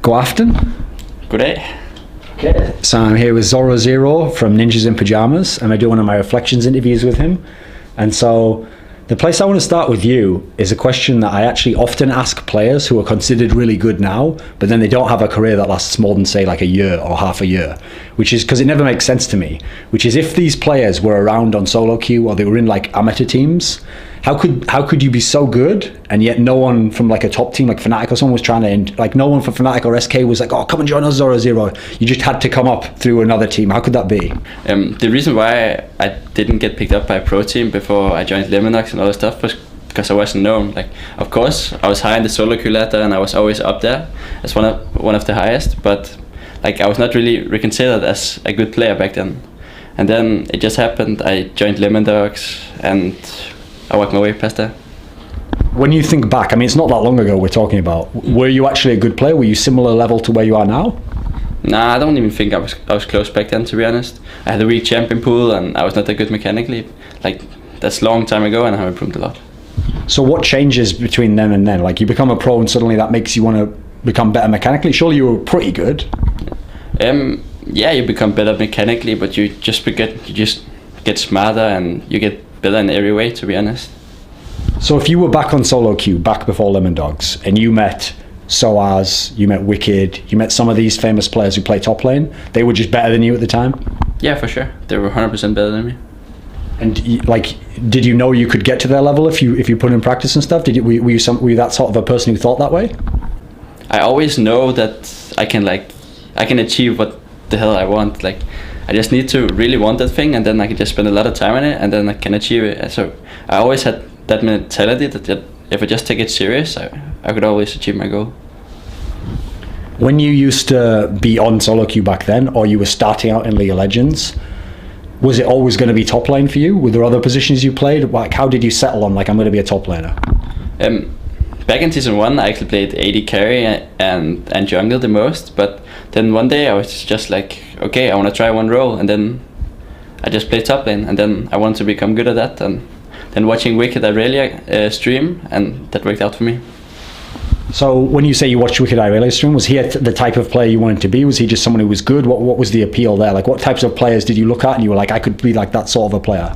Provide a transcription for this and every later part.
Go afton. Good day. Okay. So I'm here with Zorozero from Ninjas in Pajamas, and I do one of my reflections interviews with him. And so the place I want to start with you is a question that I actually often ask players who are considered really good now, but then they don't have a career that lasts more than, say, like a year or half a year, which is because it never makes sense to me, which is if these players were around on solo queue or they were in like amateur teams, how could you be so good and yet no one from like a top team like Fnatic or someone was trying to, like no one from Fnatic or SK was like, oh, come and join us, Zorozero. You just had to come up through another team. How could that be? The reason why I didn't get picked up by a pro team before I joined Lemondogs and all that stuff was because I wasn't known. Like, of course, I was high in the solo queue ladder and I was always up there as one of the highest, but like I was not really reconsidered as a good player back then. And then it just happened. I joined Lemondogs and I worked my way past there. When you think back, I mean, it's not that long ago we're talking about. Were you actually a good player? Were you similar level to where you are now? Nah, I don't even think I was close back then, to be honest. I had a weak champion pool and I was not that good mechanically. Like, that's a long time ago and I have improved a lot. So what changes between then and then? Like, you become a pro and suddenly that makes you want to become better mechanically? Surely you were pretty good. Yeah, you become better mechanically, but you just get smarter and you get better in every way, to be honest. So if you were back on solo queue, back before Lemondogs, and you met Soaz, you met Wicked, you met some of these famous players who play top lane, they were just better than you at the time? Yeah, for sure. They were 100% better than me. And like, did you know you could get to their level if you put in practice and stuff? Were you that sort of a person who thought that way? I always know that I can achieve what the hell I want. Like, I just need to really want that thing, and then I can just spend a lot of time on it, and then I can achieve it. So I always had that mentality that if I just take it serious, I could always achieve my goal. When you used to be on solo queue back then, or you were starting out in League of Legends, was it always going to be top lane for you? Were there other positions you played? Like, how did you settle on, like, I'm going to be a top laner? Back in season 1, I actually played AD carry and jungle the most, but then one day I was just like, okay, I want to try one role, and then I just played top lane, and then I wanted to become good at that, and then watching Wicked Irelia stream, and that worked out for me. So when you say you watched Wicked Irelia stream, was he the type of player you wanted to be? Was he just someone who was good? What was the appeal there? Like, what types of players did you look at and you were like, I could be like that sort of a player?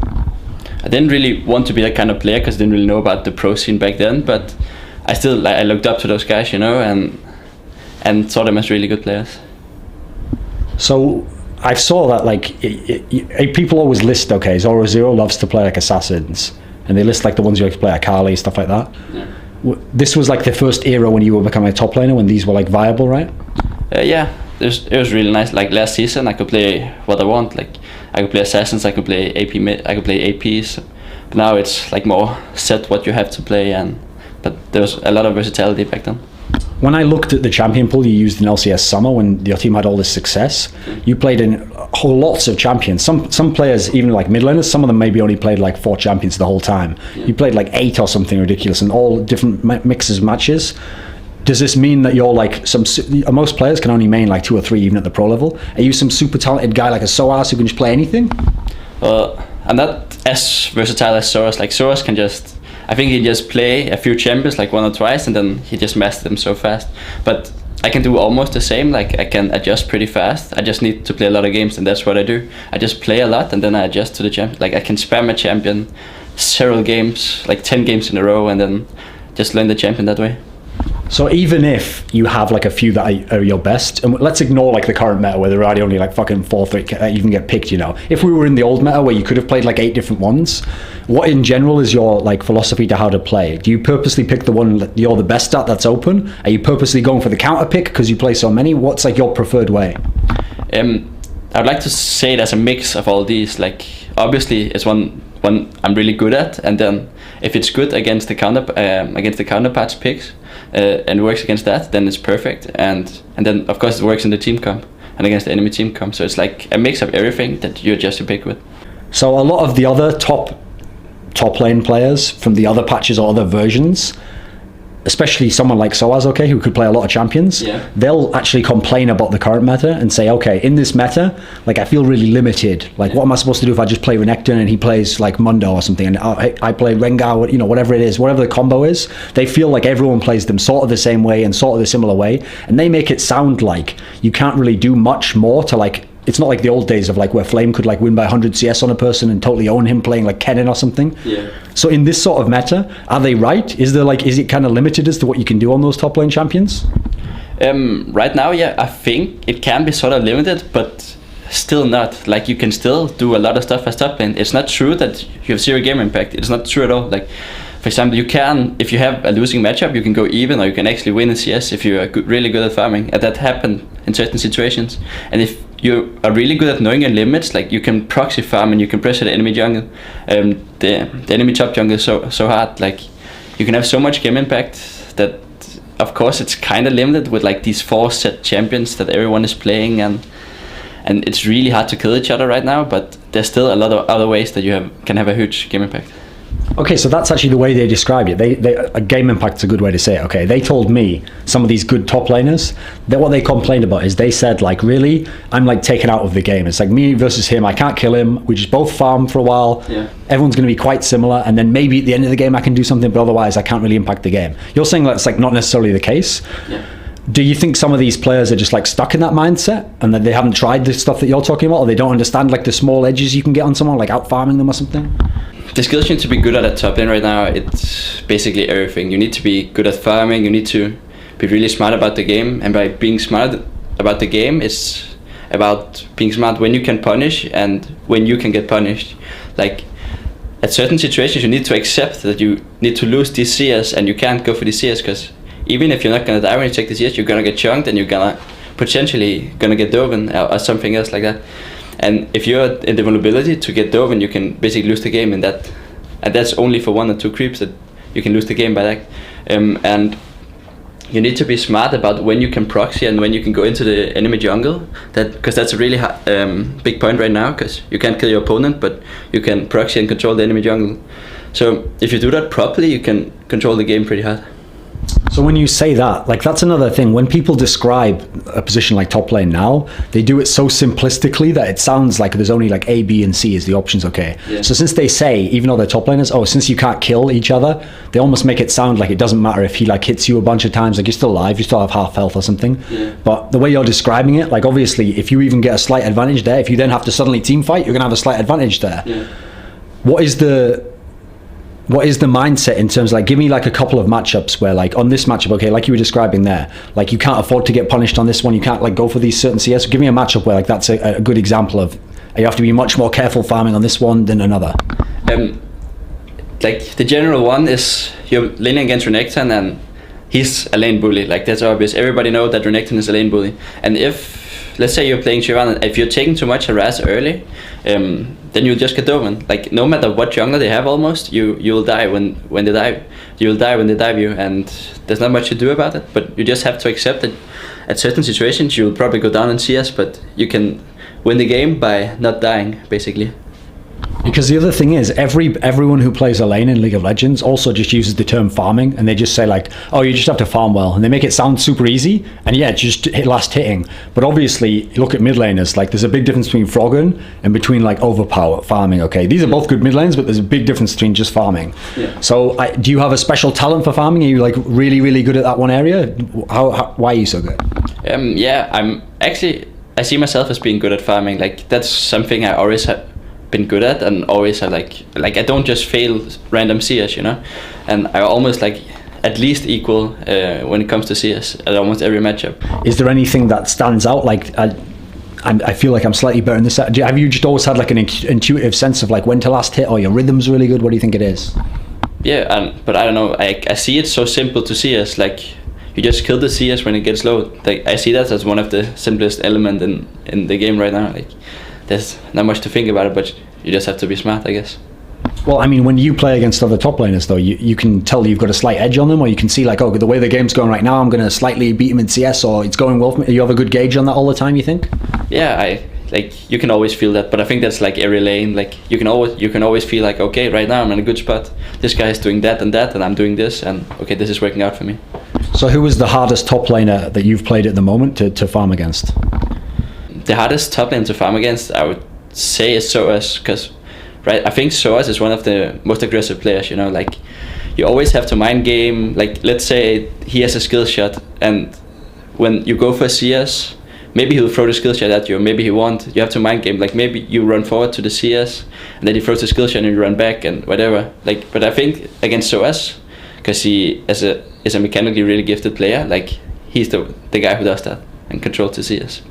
I didn't really want to be that kind of player because I didn't really know about the pro scene back then, but I looked up to those guys, you know, and saw them as really good players. So I saw that, like, people always list, okay, Zorozero loves to play like assassins, and they list like the ones who like to play Akali, stuff like that. Yeah. This was like the first era when you were becoming a top laner, when these were like viable, right? Yeah, it was really nice. Like last season, I could play what I want. Like, I could play assassins, I could play AP mid, I could play APs. But now it's like more set what you have to play, but there was a lot of versatility back then. When I looked at the champion pool you used in LCS Summer, when your team had all this success, you played in whole lots of champions. Some players, even like mid laners, some of them maybe only played like 4 champions the whole time. Yeah. You played like 8 or something ridiculous, and all different mixes, matches. Does this mean that you're like most players can only main like 2 or 3 even at the pro level? Are you some super talented guy like a Soaz who can just play anything? I'm not as versatile as Soaz. Like, Soaz can I think he just play a few champions like 1 or twice, and then he just mastered them so fast. But I can do almost the same. Like, I can adjust pretty fast. I just need to play a lot of games, and that's what I do. I just play a lot, and then I adjust to the champion. Like, I can spam a champion several games, like 10 games in a row, and then just learn the champion that way. So even if you have like a few that are your best, and let's ignore like the current meta where there are only like fucking 4 that even get picked, you know. If we were in the old meta where you could have played like 8 different ones, what in general is your like philosophy to how to play? Do you purposely pick the one that you're the best at that's open? Are you purposely going for the counter pick because you play so many? What's like your preferred way? I'd like to say it as a mix of all these. Like, obviously it's one I'm really good at, and then if it's good against the counterpart's picks and works against that, then it's perfect. And then of course it works in the team comp and against the enemy team comp. So it's like a mix of everything that you adjust your pick with. So a lot of the other top lane players from the other patches or other versions, especially someone like Soaz, okay, who could play a lot of champions, they'll actually complain about the current meta and say, okay, in this meta, like I feel really limited. Like, what am I supposed to do if I just play Renekton and he plays like Mundo or something, and I play Rengar, you know, whatever it is, whatever the combo is, they feel like everyone plays them sort of the same way and sort of the similar way, and they make it sound like you can't really do much more to like. It's not like the old days of like where Flame could like win by 100 CS on a person and totally own him playing like Kennen or something. Yeah. So in this sort of meta, are they right? Is it kind of limited as to what you can do on those top lane champions? Right now, yeah, I think it can be sort of limited, but still not. Like, you can still do a lot of stuff as top lane. It's not true that you have 0 game impact. It's not true at all. Like, for example, you can, if you have a losing matchup, you can go even, or you can actually win in CS if you are really good at farming. And that happened in certain situations. And if you are really good at knowing your limits, like you can proxy farm and you can pressure the enemy jungle. The enemy top jungle is so hard. Like, you can have so much game impact that, of course, it's kind of limited with like these 4 set champions that everyone is playing, and it's really hard to kill each other right now. But there's still a lot of other ways that you can have a huge game impact. Okay, so that's actually the way they described it. A game impact's a good way to say it. Okay, they told me, some of these good top laners, that what they complained about is they said, like, really, I'm like taken out of the game. It's like me versus him. I can't kill him. We just both farm for a while. Yeah. Everyone's going to be quite similar, and then maybe at the end of the game I can do something, but otherwise I can't really impact the game. You're saying that's like not necessarily the case. Yeah. Do you think some of these players are just like stuck in that mindset and that they haven't tried the stuff that you're talking about, or they don't understand like the small edges you can get on someone, like out farming them or something? The skills you need to be good at top lane right now, it's basically everything. You need to be good at farming, you need to be really smart about the game, and by being smart about the game, it's about being smart when you can punish and when you can get punished. Like, at certain situations you need to accept that you need to lose these CS and you can't go for these CS, because even if you're not gonna die when you take the CS, you're gonna get chunked and you're gonna potentially gonna get Doven or something else like that. And if you're in the vulnerability to get Doven, you can basically lose the game, and that's only for 1 or 2 creeps that you can lose the game by that. And you need to be smart about when you can proxy and when you can go into the enemy jungle. Because that's a really big point right now, because you can't kill your opponent, but you can proxy and control the enemy jungle. So if you do that properly, you can control the game pretty hard. So when you say that, like, that's another thing. When people describe a position like top lane now, they do it so simplistically that it sounds like there's only like A, B, and C is the options, okay? Yeah. So since they say, even though they're top laners, since you can't kill each other, they almost make it sound like it doesn't matter if he like hits you a bunch of times, like you're still alive, you still have half health or something. Yeah. But the way you're describing it, like, obviously, if you even get a slight advantage there, if you then have to suddenly team fight, you're gonna have a slight advantage there. Yeah. What is the mindset in terms of, like, give me like a couple of matchups where, like, on this matchup, okay, like you were describing there, like you can't afford to get punished on this one, you can't like go for these certain CS. Give me a matchup where like that's a good example of you have to be much more careful farming on this one than another. Like, the general one is you're laning against Renekton and he's a lane bully. Like, that's obvious. Everybody knows that Renekton is a lane bully. And if, let's say you're playing Shivan, and if you're taking too much harass early, then you'll just get Doven. Like, no matter what jungler they have, almost you'll die when they dive. You'll die when they dive you, and there's not much to do about it. But you just have to accept that at certain situations you'll probably go down in CS, but you can win the game by not dying, basically. Because the other thing is, everyone who plays a lane in League of Legends also just uses the term farming, and they just say like, oh, you just have to farm well, and they make it sound super easy, and yeah, it's just last hitting. But obviously, look at mid laners, like there's a big difference between Froggen and between like overpower farming, okay? These are both good mid lanes, but there's a big difference between just farming. Yeah. So do you have a special talent for farming? Are you like really, really good at that one area? Why are you so good? Yeah, I see myself as being good at farming. Like, that's something I always have been good at, and always have like I don't just fail random CS, you know, and I almost like at least equal when it comes to CS at almost every matchup. Is there anything that stands out? Like I feel like I'm slightly better in this. Have you just always had like an intuitive sense of like when to last hit, or your rhythm's really good? What do you think it is? Yeah, but I don't know. I see it so simple to CS. Like, you just kill the CS when it gets low. Like, I see that as one of the simplest element in the game right now. Like, there's not much to think about it, but you just have to be smart, I guess. Well, I mean, when you play against other top laners, though, you can tell you've got a slight edge on them, or you can see like, oh, the way the game's going right now, I'm going to slightly beat him in CS, or it's going well for me. You have a good gauge on that all the time, you think? Yeah, like you can always feel that. But I think that's like every lane. Like you can always feel like, okay, right now I'm in a good spot. This guy is doing that, and I'm doing this, and okay, this is working out for me. So who was the hardest top laner that you've played at the moment to farm against? The hardest top lane to farm against, I would say, is Zoaz, because I think Zoaz is one of the most aggressive players. You know, like you always have to mind game. Like let's say he has a skill shot, and when you go for a CS, maybe he'll throw the skill shot at you, or maybe he won't. You have to mind game. Like maybe you run forward to the CS, and then he throws the skill shot and you run back and whatever. Like, but I think against Zoaz, because he is a mechanically really gifted player, like he's the guy who does that and controls the CS.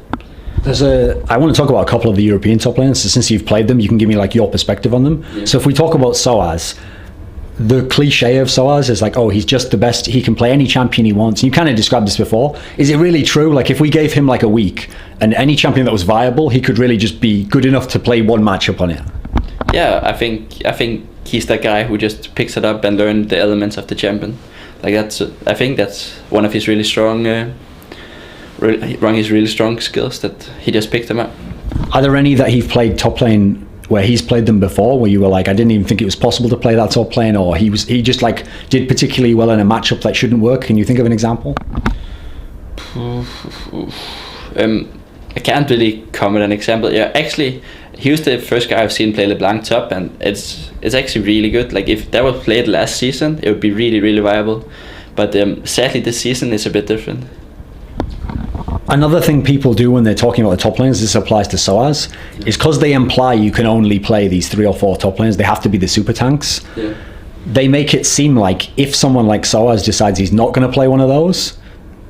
I want to talk about a couple of the European top laners. So since you've played them, you can give me like your perspective on them. Yeah. So if we talk about Zoaz, the cliche of Zoaz is like, oh, he's just the best. He can play any champion he wants. You kind of described this before. Is it really true? Like if we gave him like a week and any champion that was viable, he could really just be good enough to play one matchup on it? Yeah, I think he's that guy who just picks it up and learns the elements of the champion. Like I think that's one of his really strong, really strong skills, that he just picked them up. Are there any that he's played top lane where he's played them before, where you were like, I didn't even think it was possible to play that top lane, or he just like did particularly well in a matchup that shouldn't work? Can you think of an example? I can't really come with an example. Yeah, actually, he was the first guy I've seen play LeBlanc top, and it's actually really good. Like if that was played last season, it would be really, really viable. But sadly, this season is a bit different. Another thing people do when they're talking about the top lanes, this applies to Zoaz, is because they imply you can only play these 3 or 4 top lanes, they have to be the super tanks. Yeah. They make it seem like if someone like Zoaz decides he's not going to play one of those,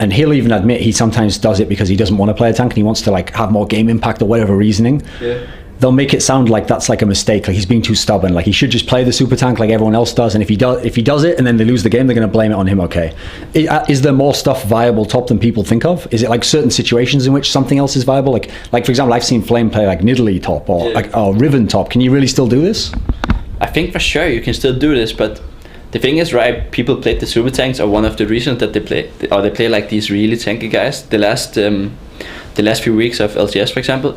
and he'll even admit he sometimes does it because he doesn't want to play a tank and he wants to like have more game impact or whatever reasoning. Yeah. They'll make it sound like that's like a mistake, like he's being too stubborn, like he should just play the super tank like everyone else does, and if he does it and then they lose the game, they're going to blame it on him. Okay, is there more stuff viable top than people think of? Is it like certain situations in which something else is viable, like for example, I've seen Flame play like Nidalee top or Riven top. Can you really still do this? I think for sure you can still do this, but the thing is, right, people played the super tanks are one of the reasons that they play like these really tanky guys. The last few weeks of LCS, for example,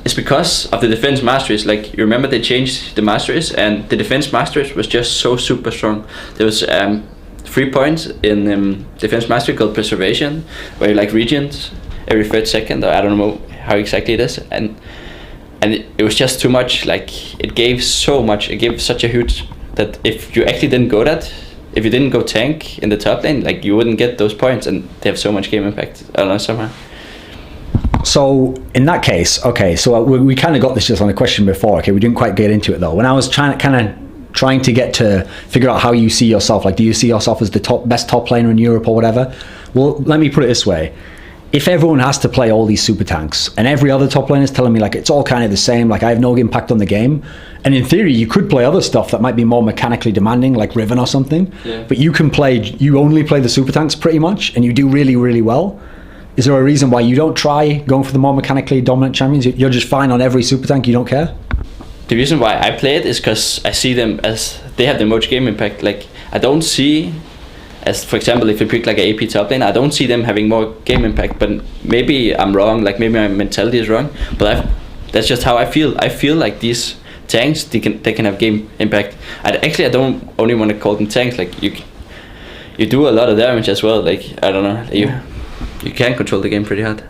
it's because of the defense masteries. Like you remember, they changed the masteries, and the defense masteries was just so super strong. There was 3 points in defense mastery called preservation, where you like regent every 3rd second, or I don't know how exactly it is, and it was just too much. Like it gave so much. It gave such a huge that if you actually didn't go if you didn't go tank in the top lane, like you wouldn't get those points, and they have so much game impact. I don't know, somehow. So in that case, okay, so we kind of got this just on a question before. Okay, we didn't quite get into it though. When I was trying to get to figure out how you see yourself, like do you see yourself as the best top laner in Europe or whatever? Well, let me put it this way. If everyone has to play all these super tanks and every other top laner is telling me like it's all kind of the same, like I have no impact on the game, and in theory you could play other stuff that might be more mechanically demanding, like Riven or something, but you only play the super tanks pretty much and you do really, really well. Is there a reason why you don't try going for the more mechanically dominant champions? You're just fine on every super tank, you don't care? The reason why I play it is because I see them as they have the most game impact. Like I don't see, as for example, if you pick like an AP top lane, I don't see them having more game impact. But maybe I'm wrong, like maybe my mentality is wrong, but that's just how I feel. I feel like these tanks, they can have game impact. I don't only want to call them tanks. Like you do a lot of damage as well. Like I don't know, you can control the game pretty hard.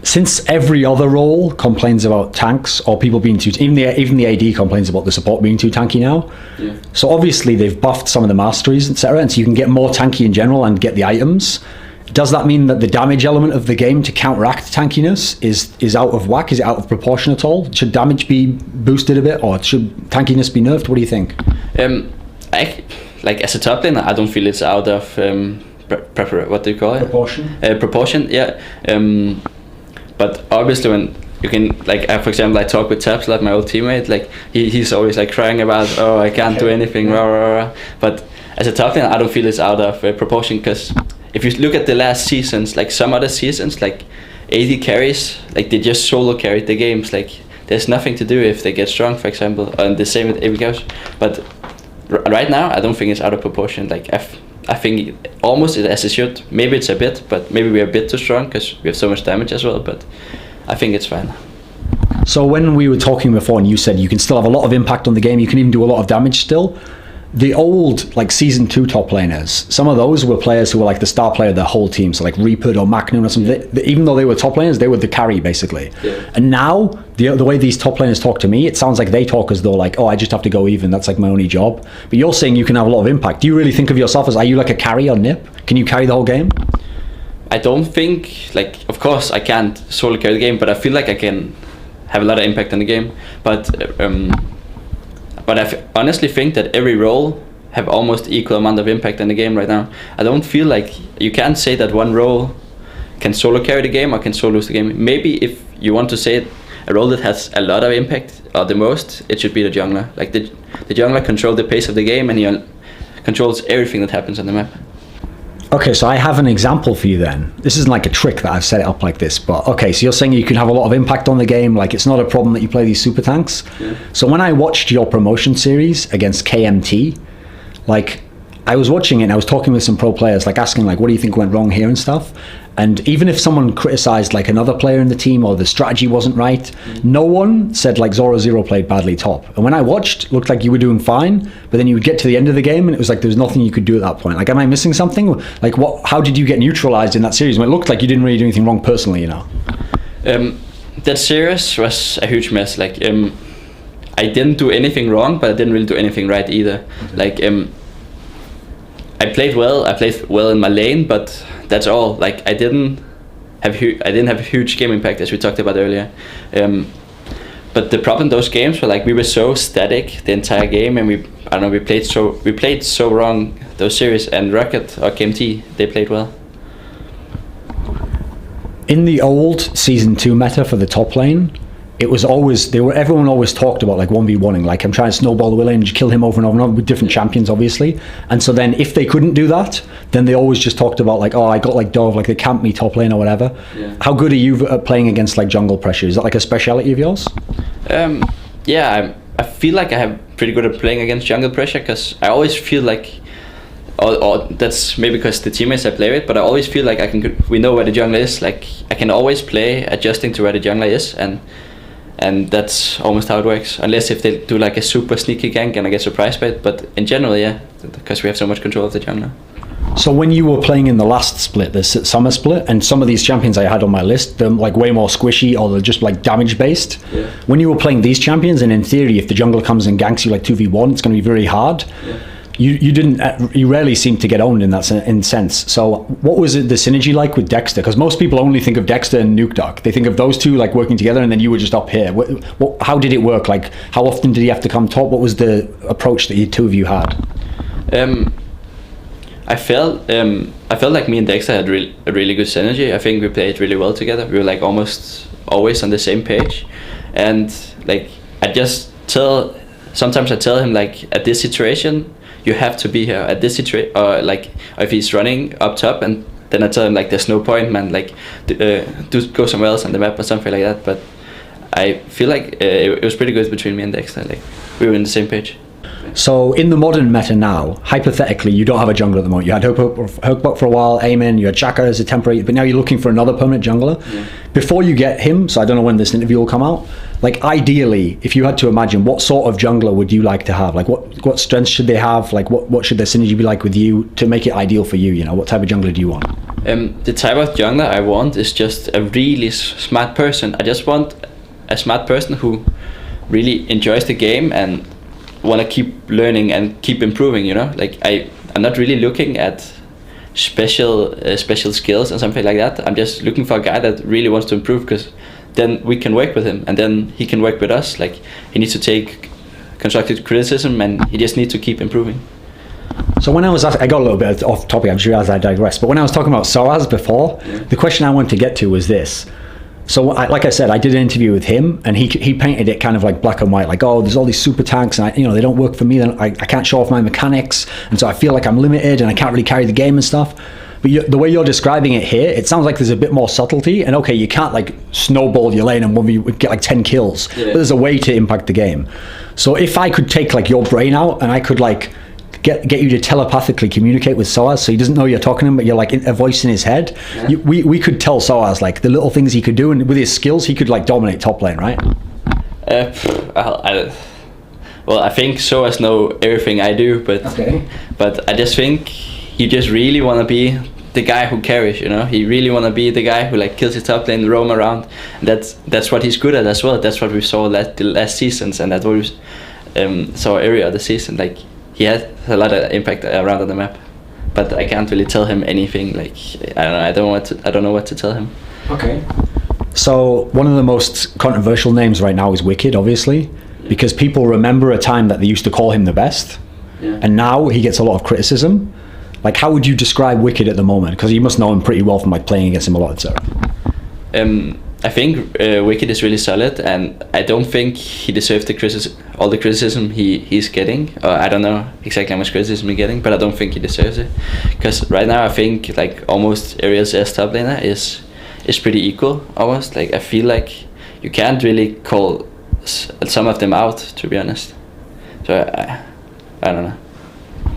Since every other role complains about tanks or people being too, even the AD complains about the support being too tanky now. Yeah. So obviously they've buffed some of the masteries, etc., and so you can get more tanky in general and get the items. Does that mean that the damage element of the game to counteract tankiness is out of whack? Is it out of proportion at all? Should damage be boosted a bit, or should tankiness be nerfed? What do you think? Like as a top laner, I don't feel it's out of what do you call it? Proportion. Proportion, yeah. But obviously when you can, like for example, I talk with Taps, like my old teammate, like he's always like crying about, oh, I can't do anything, rah, rah, rah. But as a top laner, I don't feel it's out of proportion, because if you look at the last seasons, like some other seasons, like AD carries, like they just solo carried the games. Like there's nothing to do if they get strong, for example, and the same with AD carries. But right now, I don't think it's out of proportion. Like I think almost as it should. Maybe it's a bit, but maybe we're a bit too strong because we have so much damage as well. But I think it's fine. So when we were talking before and you said you can still have a lot of impact on the game, you can even do a lot of damage still. The old like season 2 top laners, some of those were players who were like the star player of the whole team. So like Reaper or Magnum or something. Even though they were top laners, they were the carry basically. Yeah. And now the way these top laners talk to me, it sounds like they talk as though like, oh, I just have to go even. That's like my only job. But you're saying you can have a lot of impact. Do you really think of yourself as, are you like a carry on NiP? Can you carry the whole game? I don't think, like, of course I can't solo carry the game, but I feel like I can have a lot of impact on the game. But I honestly think that every role have almost equal amount of impact in the game right now. I don't feel like you can't say that one role can solo carry the game or can solo lose the game. Maybe if you want to say it, a role that has a lot of impact or the most, it should be the jungler. Like the jungler controls the pace of the game and he controls everything that happens on the map. Okay, so I have an example for you then. This isn't like a trick that I've set it up like this, but okay, so you're saying you can have a lot of impact on the game, like it's not a problem that you play these super tanks. Yeah. So when I watched your promotion series against KMT, like I was watching it and I was talking with some pro players, like asking like, what do you think went wrong here and stuff? And even if someone criticized like another player in the team or the strategy wasn't right, no one said like Zorozero played badly top. And when I watched, it looked like you were doing fine, but then you would get to the end of the game and it was like there was nothing you could do at that point. Like, am I missing something? Like, how did you get neutralized in that series? When it looked like you didn't really do anything wrong personally, you know? That series was a huge mess. Like, I didn't do anything wrong, but I didn't really do anything right either. Like, I played well in my lane, but that's all. Like I didn't have a huge game impact as we talked about earlier. But the problem those games were like we were so static the entire game, and we played so wrong those series. And Rocket or KMT, they played well. In the old season 2 meta for the top lane, it was always everyone always talked about like 1v1ing, like I'm trying to snowball the willing and kill him over and over and over with different champions obviously. And so then if they couldn't do that, then they always just talked about like, oh, I got like Dove, like they camped me top lane or whatever. Yeah. How good are you at playing against like jungle pressure? Is that like a speciality of yours? Yeah, I feel like I have pretty good at playing against jungle pressure because I always feel like, or that's maybe because the teammates I play with, but I always feel like we know where the jungler is. Like I can always play adjusting to where the jungler is, and that's almost how it works. Unless if they do like a super sneaky gank and I get surprised by it, but in general, yeah, because we have so much control of the jungler. So when you were playing in the last split, the summer split, and some of these champions I had on my list, they're like way more squishy or they're just like damage based. Yeah. When you were playing these champions, and in theory, if the jungler comes and ganks you like 2v1, it's going to be very hard. Yeah. You rarely seem to get owned in that sense. So what was the synergy like with Dexter? Because most people only think of Dexter and Nukeduck. They think of those two like working together, and then you were just up here. How did it work? Like how often did he have to come top? What was the approach that the two of you had? I felt like me and Dexter had a really good synergy. I think we played really well together. We were like almost always on the same page, and like sometimes I tell him like at this situation you have to be here at this situation, or like if he's running up top, and then I tell him like there's no point, man, like go somewhere else on the map or something like that. But I feel like it was pretty good between me and Dexter. Like we were on the same page. So in the modern meta now, hypothetically, you don't have a jungler at the moment. You had Hookbuck for a while, Amen, you had Chaka as a temporary, but now you're looking for another permanent jungler. Yeah. Before you get him, so I don't know when this interview will come out, like ideally, if you had to imagine, what sort of jungler would you like to have? Like what strengths should they have? Like what should their synergy be like with you to make it ideal for you? You know, what type of jungler do you want? The type of jungler I want is just a really smart person. I just want a smart person who really enjoys the game and want to keep learning and keep improving, you know. Like I'm not really looking at special skills and something like that. I'm just looking for a guy that really wants to improve, because then we can work with him and then he can work with us. Like he needs to take constructive criticism and he just needs to keep improving. So when I got a little bit off topic, I just realized I digressed, but when I was talking about Soaz before, the question I wanted to get to was this. So like I said, I did an interview with him, and he painted it kind of like black and white, like, oh, there's all these super tanks, and they don't work for me. Then I can't show off my mechanics, and so I feel like I'm limited, and I can't really carry the game and stuff. But the way you're describing it here, it sounds like there's a bit more subtlety. And okay, you can't like snowball your lane and you get like 10 kills, but there's a way to impact the game. So if I could take like your brain out, and I could like get you to telepathically communicate with Soaz, so he doesn't know you're talking to him, but you're like a voice in his head. Yeah. We could tell Soaz like the little things he could do, and with his skills, he could like dominate top lane, right? I think Soaz know everything I do, but I just think he just really want to be the guy who carries, you know. He really want to be the guy who like kills his top lane, roam around. And that's what he's good at as well. That's what we saw the last seasons, and that's what we saw every other season. Like he has a lot of impact around on the map, but I can't really tell him anything. Like I don't know what to tell him. Okay. So one of the most controversial names right now is Wicked, obviously, because people remember a time that they used to call him the best, and now he gets a lot of criticism. Like, how would you describe Wicked at the moment? Because you must know him pretty well from like playing against him a lot, etc. I think Wicked is really solid, and I don't think he deserves all the criticism he's getting. I don't know exactly how much criticism he's getting, but I don't think he deserves it. Because right now I think like almost Ariel's top laner is pretty equal, almost. Like I feel like you can't really call some of them out, to be honest. So I don't know.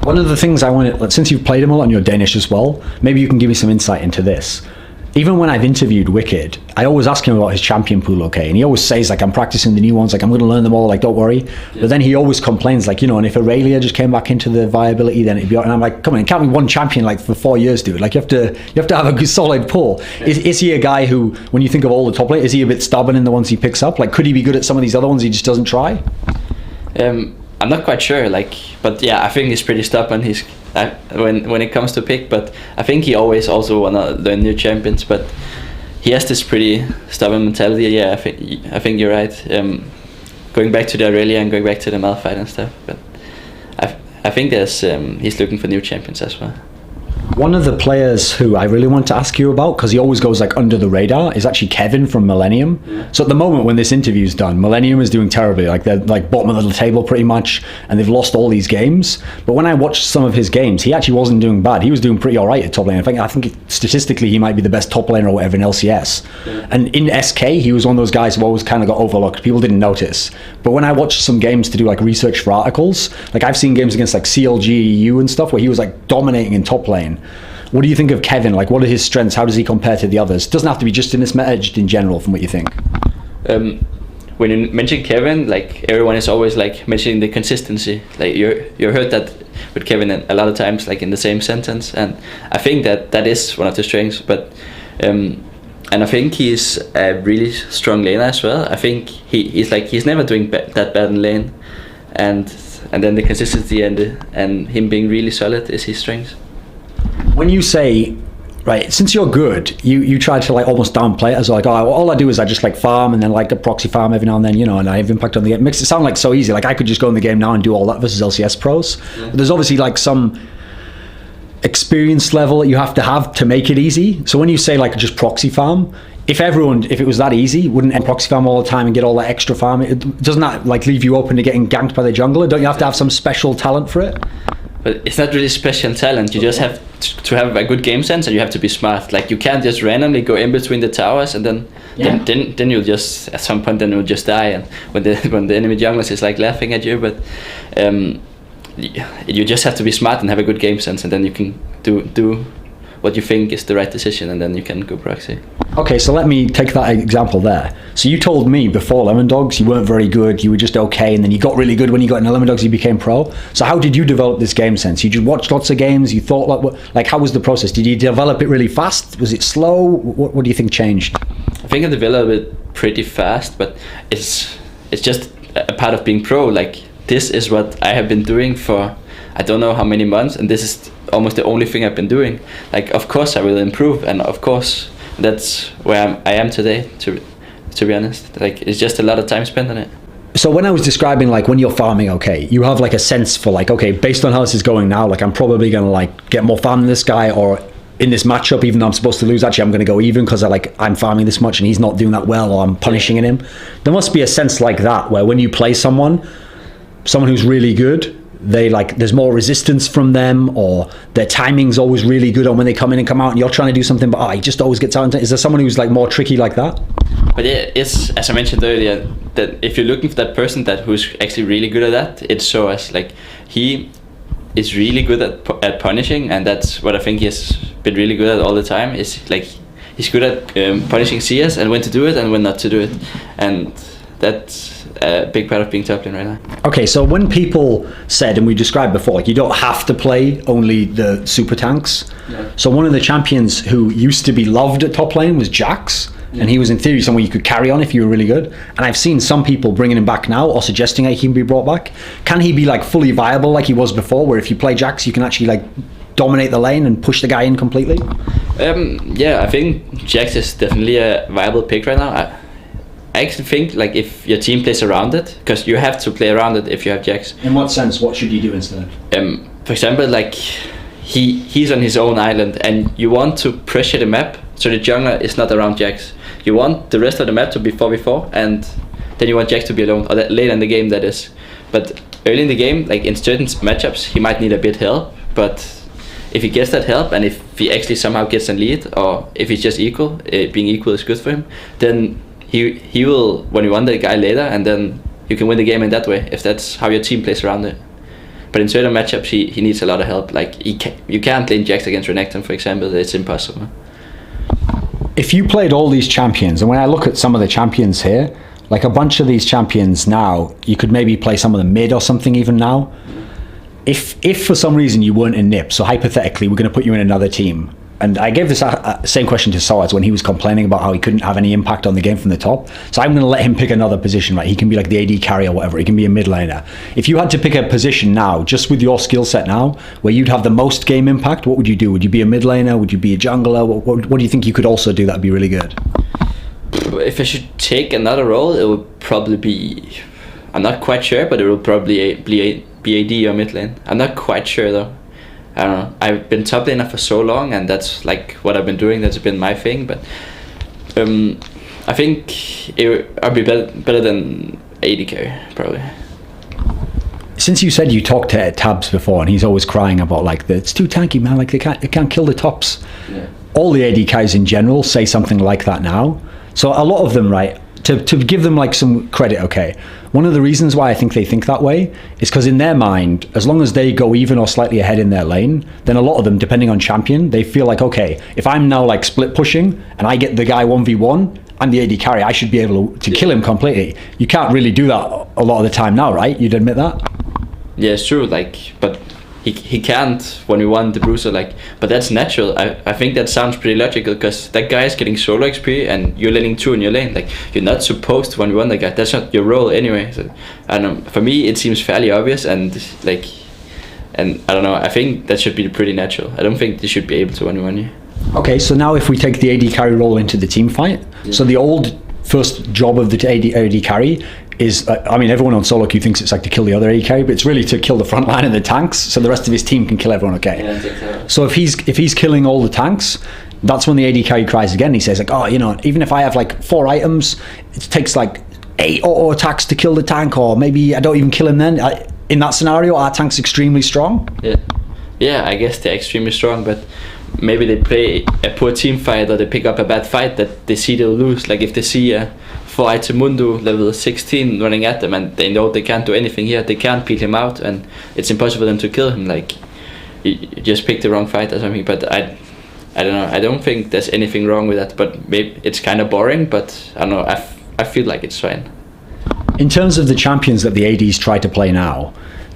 One of the things I wanted, since you've played him a lot and you're Danish as well, maybe you can give me some insight into this. Even when I've interviewed Wicked, I always ask him about his champion pool, okay? And he always says, like, I'm practicing the new ones, like, I'm going to learn them all, like, don't worry. Yeah. But then he always complains, like, you know, and if Aurelia just came back into the viability, then it'd be, and I'm like, come on, it can't be one champion, like, for 4 years, dude. Like, you have to have a good, solid pool. Yeah. Is he a guy who, when you think of all the top lane, is he a bit stubborn in the ones he picks up? Like, could he be good at some of these other ones he just doesn't try? I'm not quite sure, like, but yeah, I think he's pretty stubborn. He's when it comes to pick, but I think he always also wanna learn new champions. But he has this pretty stubborn mentality. Yeah, I think you're right. Going back to the Aurelia and going back to the Malphite and stuff. But I think there's he's looking for new champions as well. One of the players who I really want to ask you about, because he always goes like under the radar, is actually Kevin from Millennium. Yeah. So at the moment when this interview's done, Millennium is doing terribly. Like they're like bottom of the table pretty much, and they've lost all these games. But when I watched some of his games, he actually wasn't doing bad. He was doing pretty all right at top lane. I think statistically he might be the best top laner or whatever in LCS. Yeah. And in SK, he was one of those guys who always kind of got overlooked. People didn't notice. But when I watched some games to do like research for articles, like I've seen games against like CLG EU and stuff where he was like dominating in top lane. What do you think of Kevin? Like, what are his strengths? How does he compare to the others? Doesn't have to be just in this meta, just in general, from what you think. When you mention Kevin, like everyone is always like mentioning the consistency. Like you heard that with Kevin a lot of times, like in the same sentence, and I think that is one of the strengths. But and I think he's a really strong laner as well. I think he's never doing that bad in lane, and then the consistency and him being really solid is his strength. When you say, right, since you're good, you try to like almost downplay it as like, oh, all I do is I just like farm and then like a proxy farm every now and then, you know, and I have impact on the game. It makes it sound like so easy. Like I could just go in the game now and do all that versus LCS pros. Yeah. But there's obviously like some experience level that you have to make it easy. So when you say like just proxy farm, if it was that easy, wouldn't proxy farm all the time and get all that extra farm? Doesn't that like leave you open to getting ganked by the jungler? Don't you have to have some special talent for it? But it's not really special talent. You just have to have a good game sense, and you have to be smart. Like you can't just randomly go in between the towers, and then you'll just at some point you'll just die. And when the enemy junglers is like laughing at you, but you just have to be smart and have a good game sense, and then you can do what you think is the right decision, and then you can go proxy. Okay, so let me take that example there. So you told me before Lemondogs you weren't very good, you were just okay, and then you got really good when you got into Lemondogs, you became pro. So how did you develop this game sense? You just watched lots of games, you thought like how was the process? Did you develop it really fast? Was it slow? What do you think changed? I think I developed it pretty fast, but it's just a part of being pro. Like this is what I have been doing for I don't know how many months, and this is almost the only thing I've been doing. Like of course I will improve, and of course that's where I am today, to be honest. Like it's just a lot of time spent on it. So when I was describing like when you're farming, okay, you have like a sense for like, okay, based on how this is going now, like I'm probably gonna like get more farm than this guy, or in this matchup, even though I'm supposed to lose, actually I'm gonna go even because I'm farming this much and he's not doing that well, or I'm punishing him. There must be a sense like that where when you play someone who's really good, they like there's more resistance from them, or their timing's always really good on when they come in and come out, and you're trying to do something, but he just always gets out. Is there someone who's like more tricky like that? But yeah, it's as I mentioned earlier, that if you're looking for that person who's actually really good at that, it's Soaz. Like he is really good at punishing, and that's what I think he has been really good at all the time. Is like he's good at punishing CS and when to do it and when not to do it, and that's a big part of being top lane right now. Okay, so when people said, and we described before, like you don't have to play only the super tanks. Yeah. So one of the champions who used to be loved at top lane was Jax. And he was in theory someone you could carry on if you were really good. And I've seen some people bringing him back now or suggesting that he can be brought back. Can he be like fully viable like he was before, where if you play Jax you can actually like dominate the lane and push the guy in completely? Yeah, I think Jax is definitely a viable pick right now. I actually think like if your team plays around it, because you have to play around it if you have Jax. In what sense? What should you do instead? For example, like he's on his own island and you want to pressure the map so the jungler is not around Jax. You want the rest of the map to be 4v4, and then you want Jax to be alone, or that late in the game that is. But early in the game, like in certain matchups, he might need a bit help, but if he gets that help and if he actually somehow gets a lead, or if he's just equal, being equal is good for him, then he will when you want the guy later, and then you can win the game in that way, if that's how your team plays around it. But in certain matchups, he needs a lot of help. Like you can't lane Jax against Renekton, for example. It's impossible. If you played all these champions, and when I look at some of the champions here, like a bunch of these champions now, you could maybe play some of the mid or something even now. If for some reason you weren't in NiP, so hypothetically we're going to put you in another team, and I gave this same question to Soaz when he was complaining about how he couldn't have any impact on the game from the top. So I'm going to let him pick another position, right? He can be like the AD carry or whatever. He can be a mid laner. If you had to pick a position now, just with your skill set now, where you'd have the most game impact, what would you do? Would you be a mid laner? Would you be a jungler? What do you think you could also do that would be really good? If I should take another role, it would probably be... I'm not quite sure, but it will probably be AD or mid lane. I'm not quite sure though. I don't know. I've been top laner for so long, and that's like what I've been doing. That's been my thing. But I think I'd be better than AD carry probably. Since you said you talked to Tabs before, and he's always crying about like it's too tanky, man. Like they can't kill the tops. Yeah. All the AD carries in general say something like that now. So a lot of them, right? To give them like some credit, okay. One of the reasons why I think they think that way is because in their mind, as long as they go even or slightly ahead in their lane, then a lot of them, depending on champion, they feel like, okay, if I'm now like split pushing and I get the guy 1v1, I'm the AD carry, I should be able to kill him completely. You can't really do that a lot of the time now, right? You'd admit that? Yeah, it's true. Like, but he can't when we won the Bruiser. Like, but that's natural. I think that sounds pretty logical because that guy is getting solo XP and you're laning 2 in your lane. Like, you're not supposed to when you won that guy. That's not your role anyway. So, I don't know. For me, it seems fairly obvious and like, and I don't know. I think that should be pretty natural. I don't think they should be able to 1v1 you. Okay, so now if we take the AD carry role into the team fight, so the old first job of the AD carry is, I mean, everyone on solo queue thinks it's like to kill the other AD carry, but it's really to kill the front line and the tanks, so the rest of his team can kill everyone, okay? Yeah, I think so if he's killing all the tanks, that's when the AD carry cries again. He says like, oh, you know, even if I have like 4 items, it takes like 8 auto attacks to kill the tank, or maybe I don't even kill him then. In that scenario, our tank's extremely strong. Yeah, I guess they're extremely strong, but maybe they play a poor team fight or they pick up a bad fight that they see they'll lose. Like if they see a 4-item Mundo level 16 running at them and they know they can't do anything here, they can't peel him out and it's impossible for them to kill him. Like you just picked the wrong fight or something. But I don't know. I don't think there's anything wrong with that. But maybe it's kind of boring. But I don't know. I feel like it's fine. In terms of the champions that the ADs try to play now,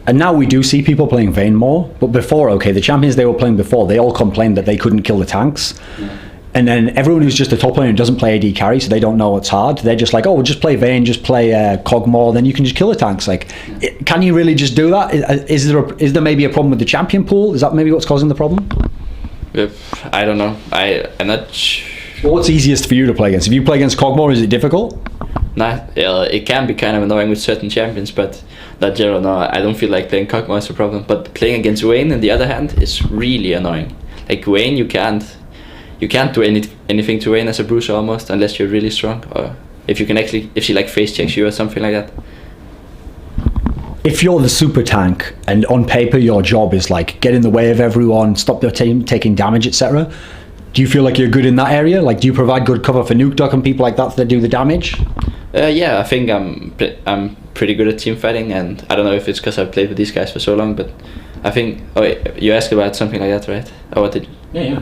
and now we do see people playing Vayne more, but before, okay, the champions they were playing before, they all complained that they couldn't kill the tanks. Yeah. And then everyone who's just a top laner doesn't play AD carry, so they don't know it's hard. They're just like, oh, we'll just play Vayne, just play Cogmore, then you can just kill the tanks. Like, can you really just do that? Is there maybe a problem with the champion pool? Is that maybe what's causing the problem? I don't know. I'm not. Well, what's easiest for you to play against? If you play against Cogmore, is it difficult? Nah, it can be kind of annoying with certain champions, but that general, no, I don't feel like playing Cogmore is a problem. But playing against Vayne, on the other hand, is really annoying. Like Vayne, you can't do anything to Vayne as a bruiser almost, unless you're really strong, or if she like face checks you or something like that. If you're the super tank and on paper your job is like get in the way of everyone, stop their team taking damage, etc., do you feel like you're good in that area? Like, do you provide good cover for Nukeduck and people like that do the damage? Yeah, I think I'm pretty good at team fighting, and I don't know if it's because I've played with these guys for so long, but I think. Oh, you asked about something like that, right? Or what did? Yeah.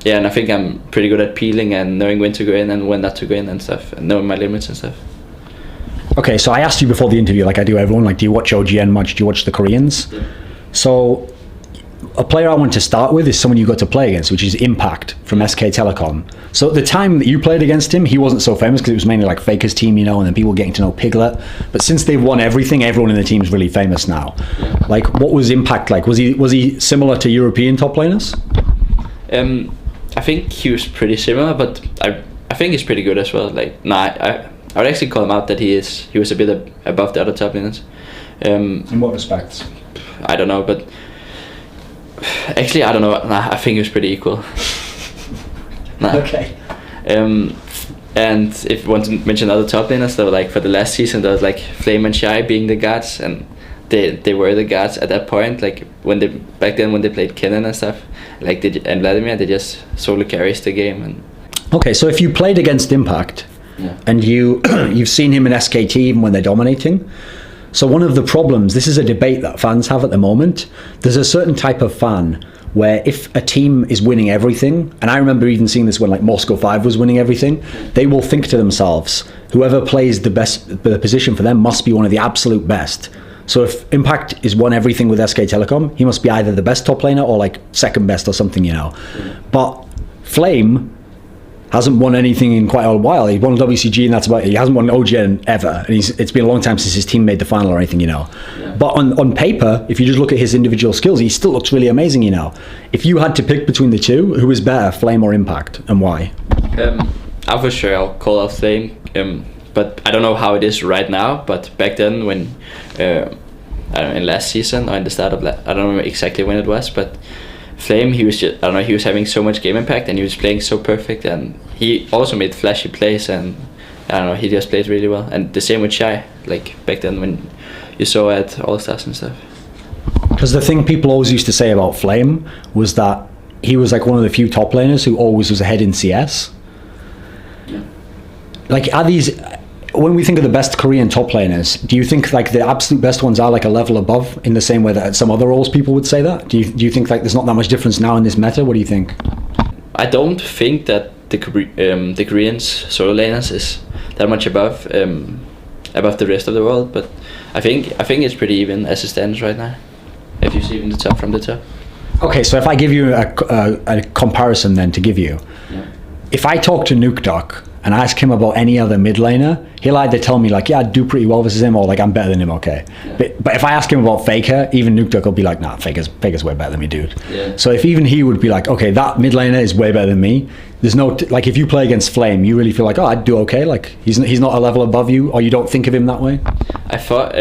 Yeah, and I think I'm pretty good at peeling and knowing when to go in and when not to go in and stuff, and knowing my limits and stuff. Okay, so I asked you before the interview, like I do everyone, like, do you watch OGN much? Do you watch the Koreans? Yeah. So a player I want to start with is someone you got to play against, which is Impact from SK Telecom. So at the time that you played against him, he wasn't so famous because it was mainly like Faker's team, you know, and then people getting to know Piglet. But since they've won everything, everyone in the team is really famous now. Yeah. Like, what was Impact like? Was he similar to European top laners? I think he was pretty similar, but I think he's pretty good as well. Like, I would actually call him out that he was a bit above the other top laners. In what respects? I don't know, but actually I don't know. Nah, I think he was pretty equal. Nah. Okay. And if you want to mention other top laners, though, like for the last season, there was like Flame and Shy being the guards, and they were the guards at that point. Like back then when they played Kennen and stuff, like and Vladimir, they just solo carries the game. And Okay, so if you played against Impact, yeah. and you've seen him in SKT even when they're dominating. So one of the problems, this is a debate that fans have at the moment. There's a certain type of fan where if a team is winning everything, and I remember even seeing this when like Moscow 5 was winning everything, they will think to themselves, whoever plays the position for them must be one of the absolute best. So if Impact is won everything with SK Telecom, he must be either the best top laner or like second best or something, you know. But Flame hasn't won anything in quite a while. He won WCG and that's about it. He hasn't won OGN ever. And it's been a long time since his team made the final or anything, you know. Yeah. But on paper, if you just look at his individual skills, he still looks really amazing, you know. If you had to pick between the two, who is better, Flame or Impact, and why? I'm for sure I'll call out Flame. But I don't know how it is right now. But back then when, I don't know, in last season or in the start of I don't know exactly when it was, but Flame, he was just, I don't know, he was having so much game impact and he was playing so perfect, and he also made flashy plays, and I don't know, he just played really well. And the same with Shy, like back then when you saw at All Stars and stuff. Because the thing people always used to say about Flame was that he was like one of the few top laners who always was ahead in CS. Yeah. Like, are these, when we think of the best Korean top laners, do you think like the absolute best ones are like a level above in the same way that at some other roles people would say that? Do you think like there's not that much difference now in this meta? What do you think? I don't think that the Koreans solo laners is that much above the rest of the world, but I think it's pretty even as it stands right now. If you see even the top from the top. Okay, so if I give you a comparison then to give you, Yeah. if I talk to Nukeduck and ask him about any other mid laner, he'll either tell me like, yeah, I'd do pretty well versus him, or like, I'm better than him, okay. Yeah. But if I ask him about Faker, even Nukeduck will be like, nah, Faker's way better than me, dude. Yeah. So if even he would be like, okay, that mid laner is way better than me, there's no, like if you play against Flame, you really feel like, oh, I'd do okay, like he's not a level above you, or you don't think of him that way? I thought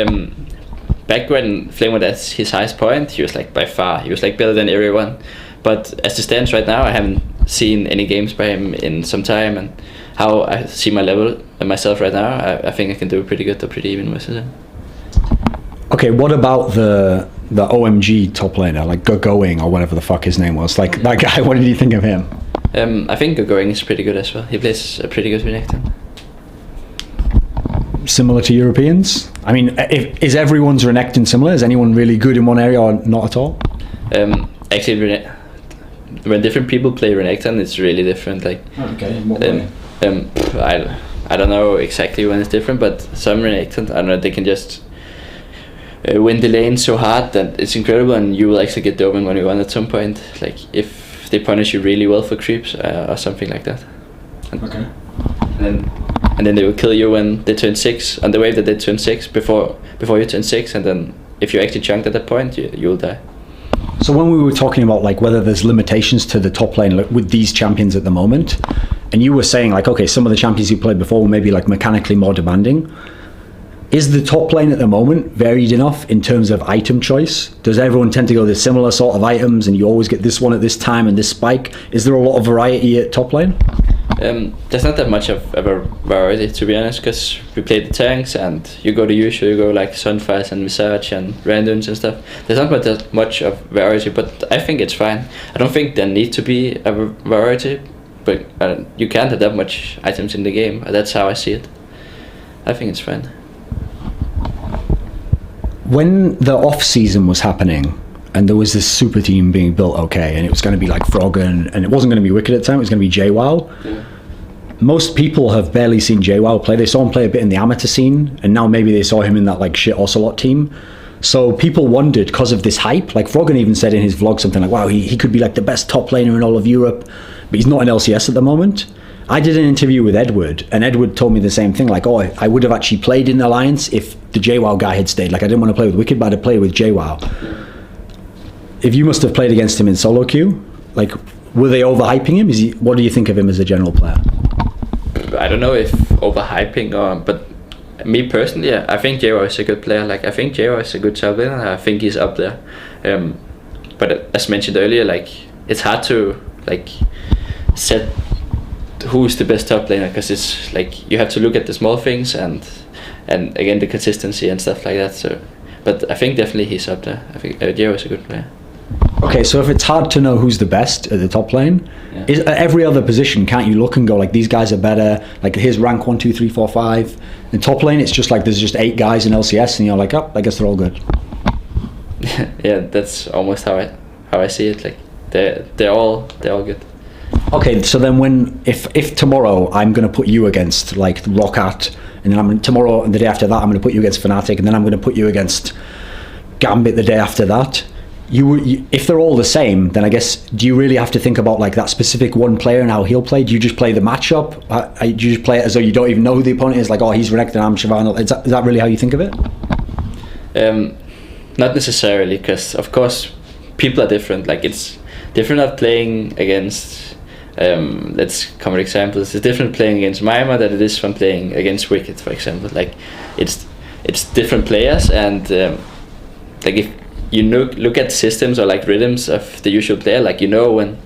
back when Flame was at his highest point, he was like by far, he was like better than everyone. But as it stands right now, I haven't seen any games by him in some time, and how I see my level and myself right now, I think I can do pretty good or pretty even with him. Okay, what about the OMG top laner, like Going or whatever the fuck his name was, like that guy? What did you think of him? I think Going is pretty good as well. He plays a pretty good Renekton. Similar to Europeans? I mean, is everyone's Renekton similar? Is anyone really good in one area or not at all? Actually, when different people play Renekton, it's really different. Like, okay, in what way? I don't know exactly when it's different, but some Renekton, I don't know, they can just win the lane so hard that it's incredible, and you will actually get the Omen 1v1 at some point. Like if they punish you really well for creeps or something like that. Okay. And then they will kill you when they turn 6, on the wave that they turn 6 before you turn 6, and then if you actually chunked at that point, you'll die. So when we were talking about like whether there's limitations to the top lane like, with these champions at the moment, and you were saying like, okay, some of the champions you played before were maybe like mechanically more demanding. Is the top lane at the moment varied enough in terms of item choice? Does everyone tend to go with similar sort of items and you always get this one at this time and this spike? Is there a lot of variety at top lane? There's not that much of a variety, to be honest, because we play the tanks and you go to usual, you go like Sunfires and Visage and Randoms and stuff. There's not that much of variety, but I think it's fine. I don't think there needs to be a variety, but you can't have that much items in the game. That's how I see it. I think it's fine. When the off season was happening and there was this super team being built, okay, and it was going to be like Frog and it wasn't going to be Wicked at the time, it was going to be JWoww. Yeah. Most people have barely seen JWoww play. They saw him play a bit in the amateur scene, and now maybe they saw him in that like shit Ocelot team. So people wondered, because of this hype, like Froggen even said in his vlog something like, wow, he could be like the best top laner in all of Europe, but he's not in LCS at the moment. I did an interview with Edward, and Edward told me the same thing, like, oh, I would have actually played in Alliance if the JWoww guy had stayed. Like, I didn't want to play with Wicked, but I'd play with JWoww. If you must have played against him in solo queue, like, were they overhyping him? What do you think of him as a general player? I don't know if overhyping or, but me personally, yeah, I think JWoww is a good player. Like, I think JWoww is a good top laner. I think he's up there. But as mentioned earlier, like, it's hard to like set who's the best top laner, because it's like you have to look at the small things and again the consistency and stuff like that. So, but I think definitely he's up there. I think JWoww is a good player. Okay, so if it's hard to know who's the best at the top lane, Yeah. is at every other position, can't you look and go like, these guys are better, like here's rank 1, 2, 3, 4, 5. In top lane, it's just like there's just 8 guys in LCS, and you're like, oh, I guess they're all good. Yeah, that's almost how I see it. Like they're all good. Okay, so then if tomorrow I'm going to put you against like Rockat, and then tomorrow and the day after that I'm going to put you against Fnatic, and then I'm going to put you against Gambit the day after that. You if they're all the same, then I guess, do you really have to think about like that specific one player and how he'll play? Do you just play the matchup? Do you just play it as though you don't even know who the opponent is? Like, oh, he's Renekton, I'm Shyvana. Is that really how you think of it? Not necessarily, because of course people are different. Like, it's different of playing against let's come with examples. It's different playing against Mima than it is from playing against Wicked, for example. Like, it's different players, and like if you look at systems or like rhythms of the usual player, like you know when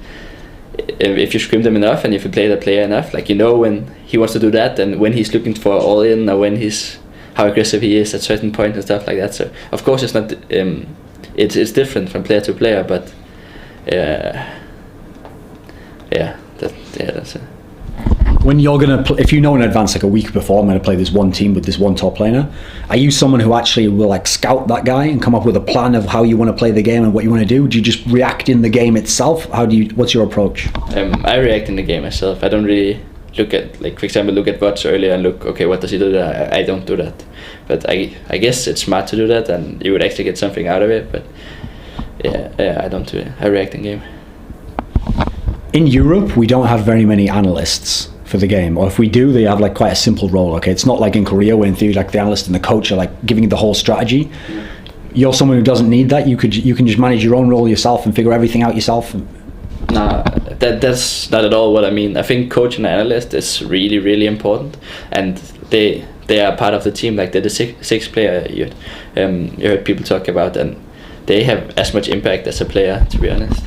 if you scrim them enough and if you play the player enough, like you know when he wants to do that and when he's looking for all in, or when how aggressive he is at certain points and stuff like that. So of course it's not it's different from player to player, but that's it. When you're gonna, if you know in advance, like a week before, I'm gonna play this one team with this one top laner, are you someone who actually will like scout that guy and come up with a plan of how you want to play the game and what you want to do? Do you just react in the game itself? What's your approach? I react in the game myself. I don't really look at, like, for example, look at bots earlier and look, okay, what does he do there? I don't do that. But I guess it's smart to do that, and you would actually get something out of it. But yeah, I don't do it. I react in game. In Europe, we don't have very many analysts for the game, or if we do, they have like quite a simple role. Okay, it's not like in Korea where in theory like the analyst and the coach are like giving you the whole strategy. You're someone who doesn't need that. You can just manage your own role yourself and figure everything out yourself. Nah, that's not at all what I mean. I think coach and analyst is really, really important, and they are part of the team. Like, they're the sixth player you heard people talk about, and they have as much impact as a player, to be honest.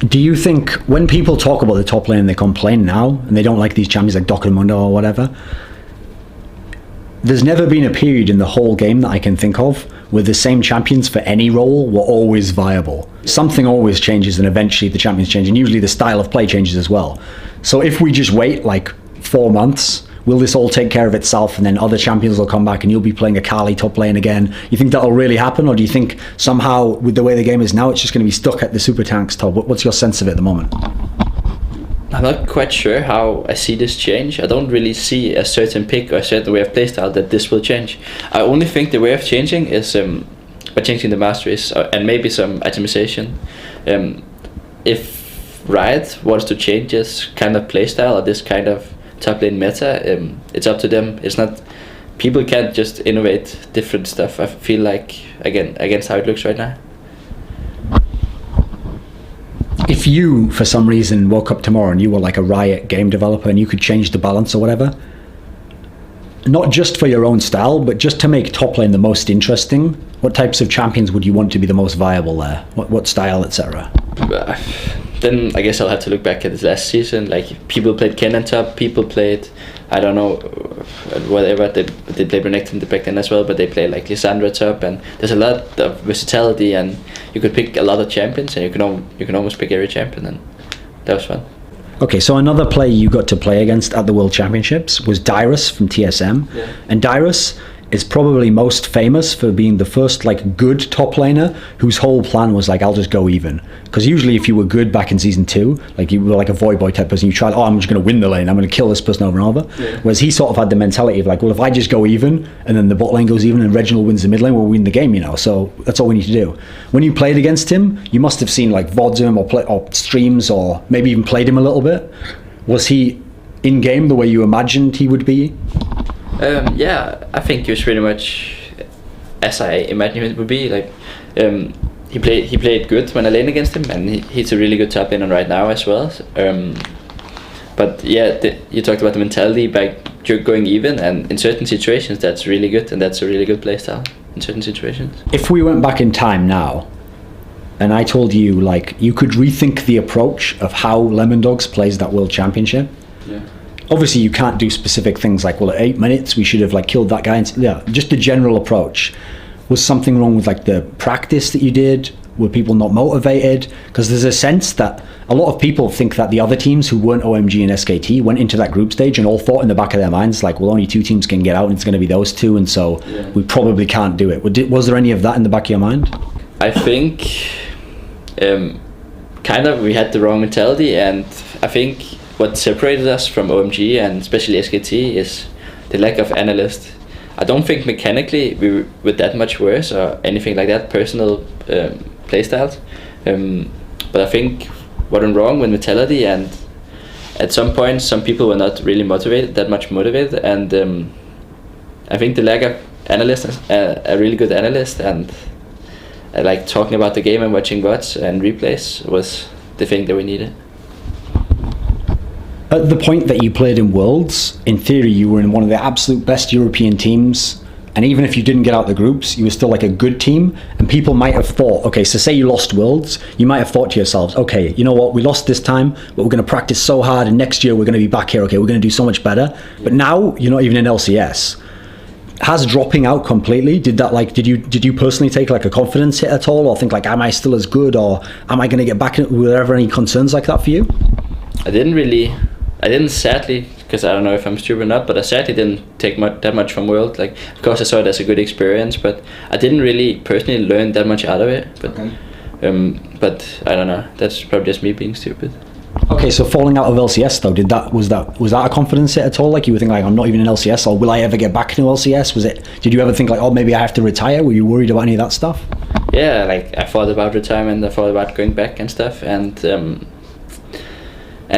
Do you think when people talk about the top lane and they complain now and they don't like these champions like Doc and Mundo or whatever, there's never been a period in the whole game that I can think of where the same champions for any role were always viable. Something always changes, and eventually the champions change, and usually the style of play changes as well. So if we just wait like 4 months, will this all take care of itself, and then other champions will come back and you'll be playing a Kali top lane again? You think that'll really happen, or do you think somehow with the way the game is now it's just going to be stuck at the super tanks top? What's your sense of it at the moment? I'm not quite sure how I see this change. I don't really see a certain pick or a certain way of playstyle that this will change. I only think the way of changing is by changing the masteries and maybe some itemization. If Riot wants to change this kind of playstyle or this kind of top lane meta, it's up to them. It's not, people can't just innovate different stuff. I feel like, again, against how it looks right now. If you, for some reason, woke up tomorrow and you were like a Riot game developer and you could change the balance or whatever, not just for your own style, but just to make top lane the most interesting, what types of champions would you want to be the most viable there? What style, etc.? Then I guess I'll have to look back at the last season. Like, people played Ken on top, people played, I don't know, whatever. They played Renekton back then as well, but they played like Lissandra top, and there's a lot of versatility, and you could pick a lot of champions, and you can almost pick every champion, and that was fun. Okay, so another player you got to play against at the World Championships was Dyrus from TSM. Yeah. And Dyrus is probably most famous for being the first like good top laner whose whole plan was like, I'll just go even. Because usually if you were good back in season 2, like you were like a void boy type person, you tried, I'm just going to win the lane, I'm going to kill this person over and over. Yeah. Whereas he sort of had the mentality of like, well, if I just go even and then the bot lane goes even and Reginald wins the mid lane, we'll win the game, you know. So that's all we need to do. When you played against him, you must have seen like VODs of him or streams or maybe even played him a little bit. Was he in game the way you imagined he would be? Yeah, I think he was pretty much as I imagined it would be. Like, he played good when I laned against him, and he's a really good top laner right now as well. But yeah, you talked about the mentality by going even, and in certain situations that's really good, and that's a really good playstyle in certain situations. If we went back in time now, and I told you like you could rethink the approach of how Lemondogs plays that World Championship. Yeah. Obviously you can't do specific things like, well, at 8 minutes we should have like killed that guy. Yeah, just the general approach. Was something wrong with like the practice that you did? Were people not motivated? Because there's a sense that a lot of people think that the other teams who weren't OMG and SKT went into that group stage and all thought in the back of their minds like, well, only 2 teams can get out and it's going to be those 2, and so we probably can't do it. Was there any of that in the back of your mind? I think kind of we had the wrong mentality, and I think what separated us from OMG and especially SKT is the lack of analyst. I don't think mechanically we were that much worse or anything like that, personal playstyles. But I think what went wrong with mentality, and at some point some people were not really that much motivated, and I think the lack of analyst, a really good analyst, and like talking about the game and watching VODs and replays was the thing that we needed. At the point that you played in Worlds, in theory, you were in one of the absolute best European teams. And even if you didn't get out the groups, you were still like a good team. And people might have thought, okay, so say you lost Worlds, you might have thought to yourselves, okay, you know what, we lost this time, but we're going to practice so hard, and next year we're going to be back here, okay, we're going to do so much better. But now you're not even in LCS. Has dropping out completely, did you personally take like a confidence hit at all, or think like, am I still as good, or am I going to get back in? Were there ever any concerns like that for you? I didn't sadly, because I don't know if I'm stupid or not, but I sadly didn't take that much from World. Like, of course I saw it as a good experience, but I didn't really personally learn that much out of it. But but I don't know, that's probably just me being stupid. Okay, so falling out of LCS though, was that a confidence hit at all? Like you were thinking like, I'm not even in LCS, or will I ever get back into LCS? Did you ever think like, oh, maybe I have to retire? Were you worried about any of that stuff? Yeah, like I thought about retirement, I thought about going back and stuff,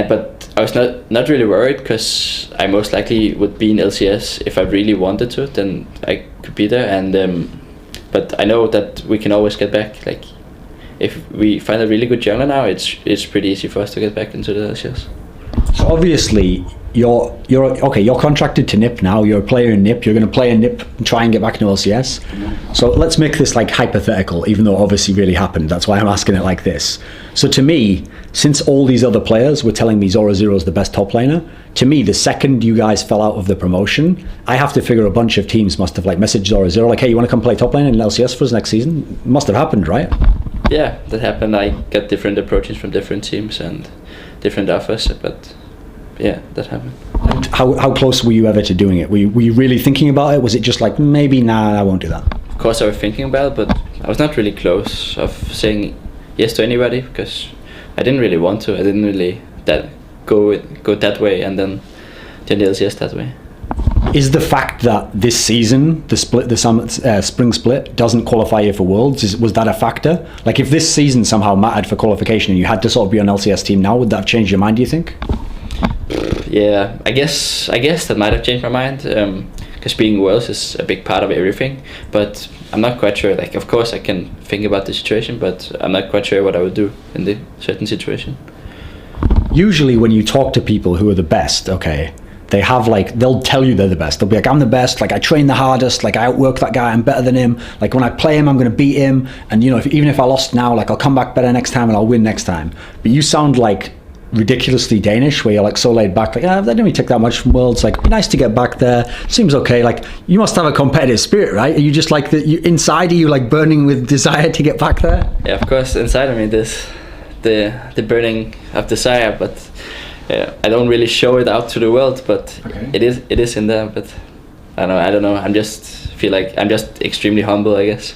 but I was not really worried, because I most likely would be in LCS if I really wanted to. Then I could be there, and but I know that we can always get back. Like, if we find a really good jungler now, it's pretty easy for us to get back into the LCS. So obviously you're contracted to NiP now. You're a player in NiP. You're going to play in NiP and try and get back into LCS. Mm-hmm. So let's make this like hypothetical, even though it obviously really happened. That's why I'm asking it like this. So to me, since all these other players were telling me Zorozero is the best top laner, to me, the second you guys fell out of the promotion, I have to figure a bunch of teams must have like messaged Zorozero like, hey, you want to come play top lane in LCS for us next season? It must have happened, right? Yeah, that happened. I got different approaches from different teams and different offers, but yeah, that happened. And how close were you ever to doing it? Were you really thinking about it? Was it just like, maybe, nah, I won't do that? Of course I was thinking about it, but I was not really close of saying yes to anybody, because I didn't really want to. I didn't really go that way and then join the LCS that way. Is the fact that this season, the spring split, doesn't qualify you for Worlds, was that a factor? Like if this season somehow mattered for qualification and you had to sort of be on LCS team now, would that have changed your mind, do you think? Yeah, I guess that might have changed my mind, because being Worlds is a big part of everything, but I'm not quite sure. Like, of course I can think about the situation, but I'm not quite sure what I would do in the certain situation. Usually when you talk to people who are the best, okay, they have like, they'll tell you they're the best. They'll be like, I'm the best, like I train the hardest, like I outwork that guy, I'm better than him. Like when I play him, I'm going to beat him. And you know, even if I lost now, like I'll come back better next time and I'll win next time. But you sound like ridiculously Danish, where you're like so laid back, like, that didn't really take that much from Worlds, like be nice to get back there, seems okay. Like you must have a competitive spirit, right? Are you just like, inside are you like burning with desire to get back there? Yeah, of course, inside of me there's the burning of desire, but I don't really show it out to the world, but Okay. it is in there. But I don't know. Feel like I'm just extremely humble, I guess.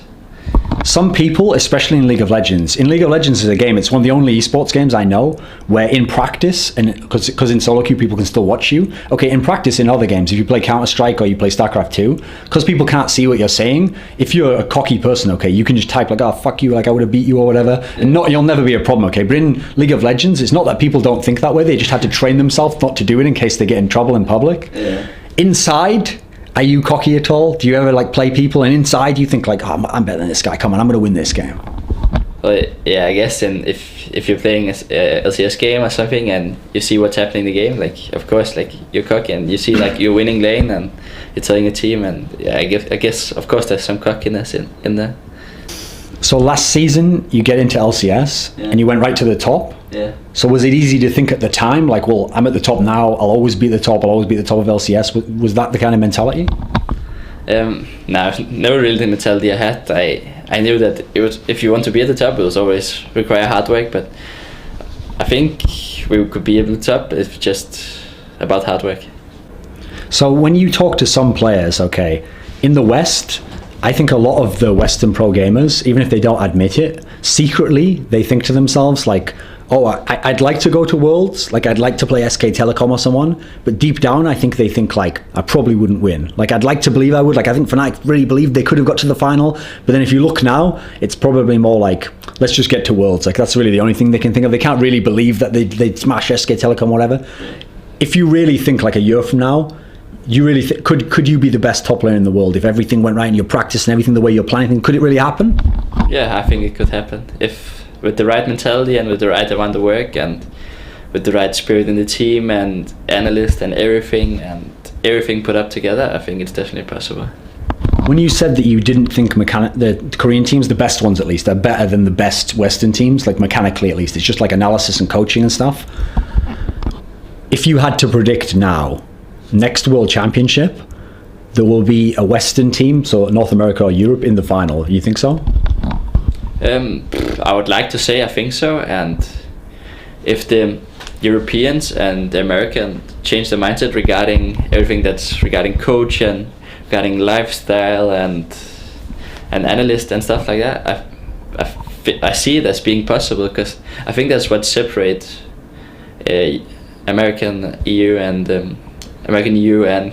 Some people, especially in League of Legends, is a game, it's one of the only esports games I know where in practice, and because in solo queue people can still watch you, okay, in practice in other games, if you play Counter-Strike or you play StarCraft 2, because people can't see what you're saying, if you're a cocky person, okay, you can just type like, oh, fuck you, like I would have beat you or whatever, and you'll never be a problem, okay, but in League of Legends, it's not that people don't think that way, they just had to train themselves not to do it in case they get in trouble in public. Yeah. Inside, are you cocky at all? Do you ever like play people and inside you think like, oh, I'm better than this guy, come on, I'm going to win this game? Well, yeah, I guess if you're playing a LCS game or something and you see what's happening in the game, like of course like you're cocky and you see like you're winning lane and you're telling a team, and yeah, I guess of course there's some cockiness in there. So last season you get into LCS and you went right to the top. Yeah. So was it easy to think at the time like, well, I'm at the top now, I'll always be at the top, I'll always be at the top of LCS? Was that the kind of mentality? No, never really the mentality I had. I knew that it was, if you want to be at the top, it was always require hard work, but I think we could be at the top if just about hard work. So when you talk to some players, okay, in the West, I think a lot of the Western pro gamers, even if they don't admit it, secretly they think to themselves like, oh, I'd like to go to Worlds, like I'd like to play SK Telecom or someone, but deep down I think they think like, I probably wouldn't win. Like I'd like to believe I would, like I think Fnatic really believed they could have got to the final, but then if you look now, it's probably more like, let's just get to Worlds. Like that's really the only thing they can think of. They can't really believe that they'd smash SK Telecom or whatever. If you really think like a year from now, you really could you be the best top player in the world if everything went right in your practice and everything the way you're planning? Could it really happen? Yeah, I think it could happen if with the right mentality and with the right amount of work and with the right spirit in the team and analyst and everything put up together. I think it's definitely possible. When you said that you didn't think the Korean teams, the best ones at least, are better than the best Western teams, like mechanically at least, it's just like analysis and coaching and stuff. If you had to predict now, next World Championship, there will be a Western team, so North America or Europe, in the final. You think so? I would like to say I think so, and if the Europeans and the Americans change their mindset regarding everything that's regarding coach and regarding lifestyle and analyst and stuff like that, I see it as being possible, because I think that's what separates American EU and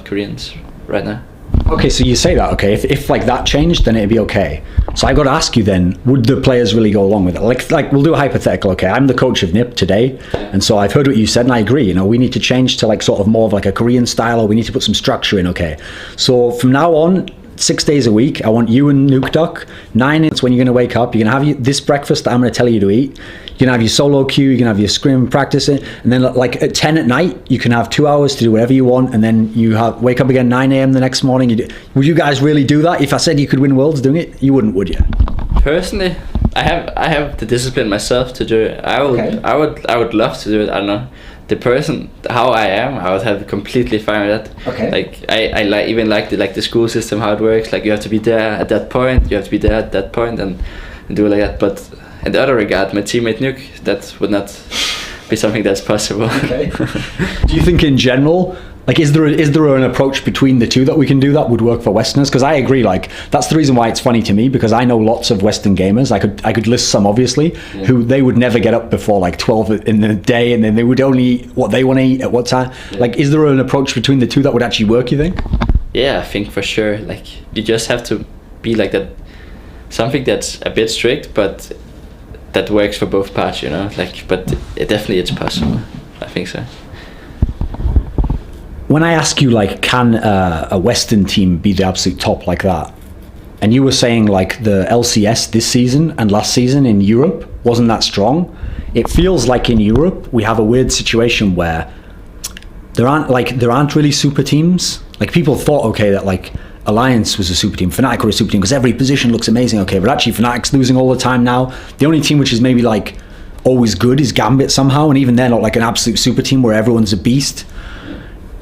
Koreans right now. Okay, so you say that, okay, if like that changed, then it'd be okay. So I got to ask you then, would the players really go along with it? Like we'll do a hypothetical, okay, I'm the coach of NiP today, and so I've heard what you said and I agree, you know, we need to change to like sort of more of like a Korean style, or we need to put some structure in, okay. So from now on, 6 days a week, I want you and Nuke Duck, 9 it's when you're going to wake up, you're going to have this breakfast that I'm going to tell you to eat, you're going to have your solo queue, you're going to have your scrim, practice it, and then like at 10 at night, you can have 2 hours to do whatever you want, and then you wake up again 9 a.m. the next morning. Would you guys really do that? If I said you could win Worlds doing it, you wouldn't, would you? Personally, I have the discipline myself to do it. I would love to do it. I don't know. The person, how I am, I would have completely fine with that. Okay. Like I like the school system, how it works. Like you have to be there at that point, you have to be there at that point, and do it like that. But in the other regard, my teammate Nuke, that would not be something that's possible. Okay. Do you think in general, like, is there an approach between the two that we can do that would work for Westerners? Because I agree, like, that's the reason why it's funny to me, because I know lots of Western gamers. I could list some, obviously, who they would never get up before like 12 in the day, and then they would only eat what they want to eat at what time. Yeah. Like, is there an approach between the two that would actually work, you think? Yeah, I think for sure. Like, you just have to be like that, something that's a bit strict, but that works for both parts, you know. Like, but it's possible. I think so. When I ask you, like, can a Western team be the absolute top like that? And you were saying, like, the LCS this season and last season in Europe wasn't that strong. It feels like in Europe we have a weird situation where there aren't really super teams. Like, people thought, okay, that, like, Alliance was a super team, Fnatic were a super team, because every position looks amazing, okay, but actually Fnatic's losing all the time now. The only team which is maybe, like, always good is Gambit somehow, and even they're not, like, an absolute super team where everyone's a beast.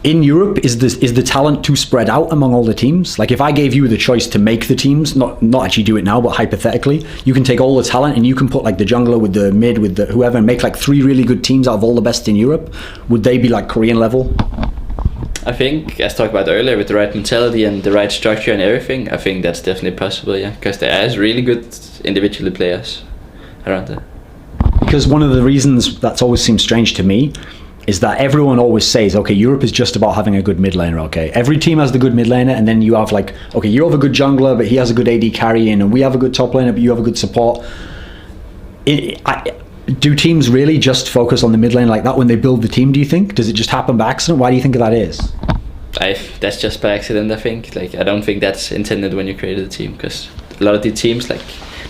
in Europe, is the talent too spread out among all the teams? Like if I gave you the choice to make the teams, not actually do it now, but hypothetically, you can take all the talent and you can put like the jungler with the mid with the whoever and make like 3 really good teams out of all the best in Europe. Would they be like Korean level? I think, as talked about earlier, with the right mentality and the right structure and everything, I think that's definitely possible, yeah. Because there is really good individual players around there. Because one of the reasons that's always seemed strange to me is that everyone always says, okay, Europe is just about having a good mid laner, okay? Every team has the good mid laner, and then you have like, okay, you have a good jungler, but he has a good AD carrying, and we have a good top laner, but you have a good support. Do teams really just focus on the mid lane like that when they build the team, do you think? Does it just happen by accident? Why do you think that is? That's just by accident, I think. Like, I don't think that's intended when you created the team, because a lot of the teams like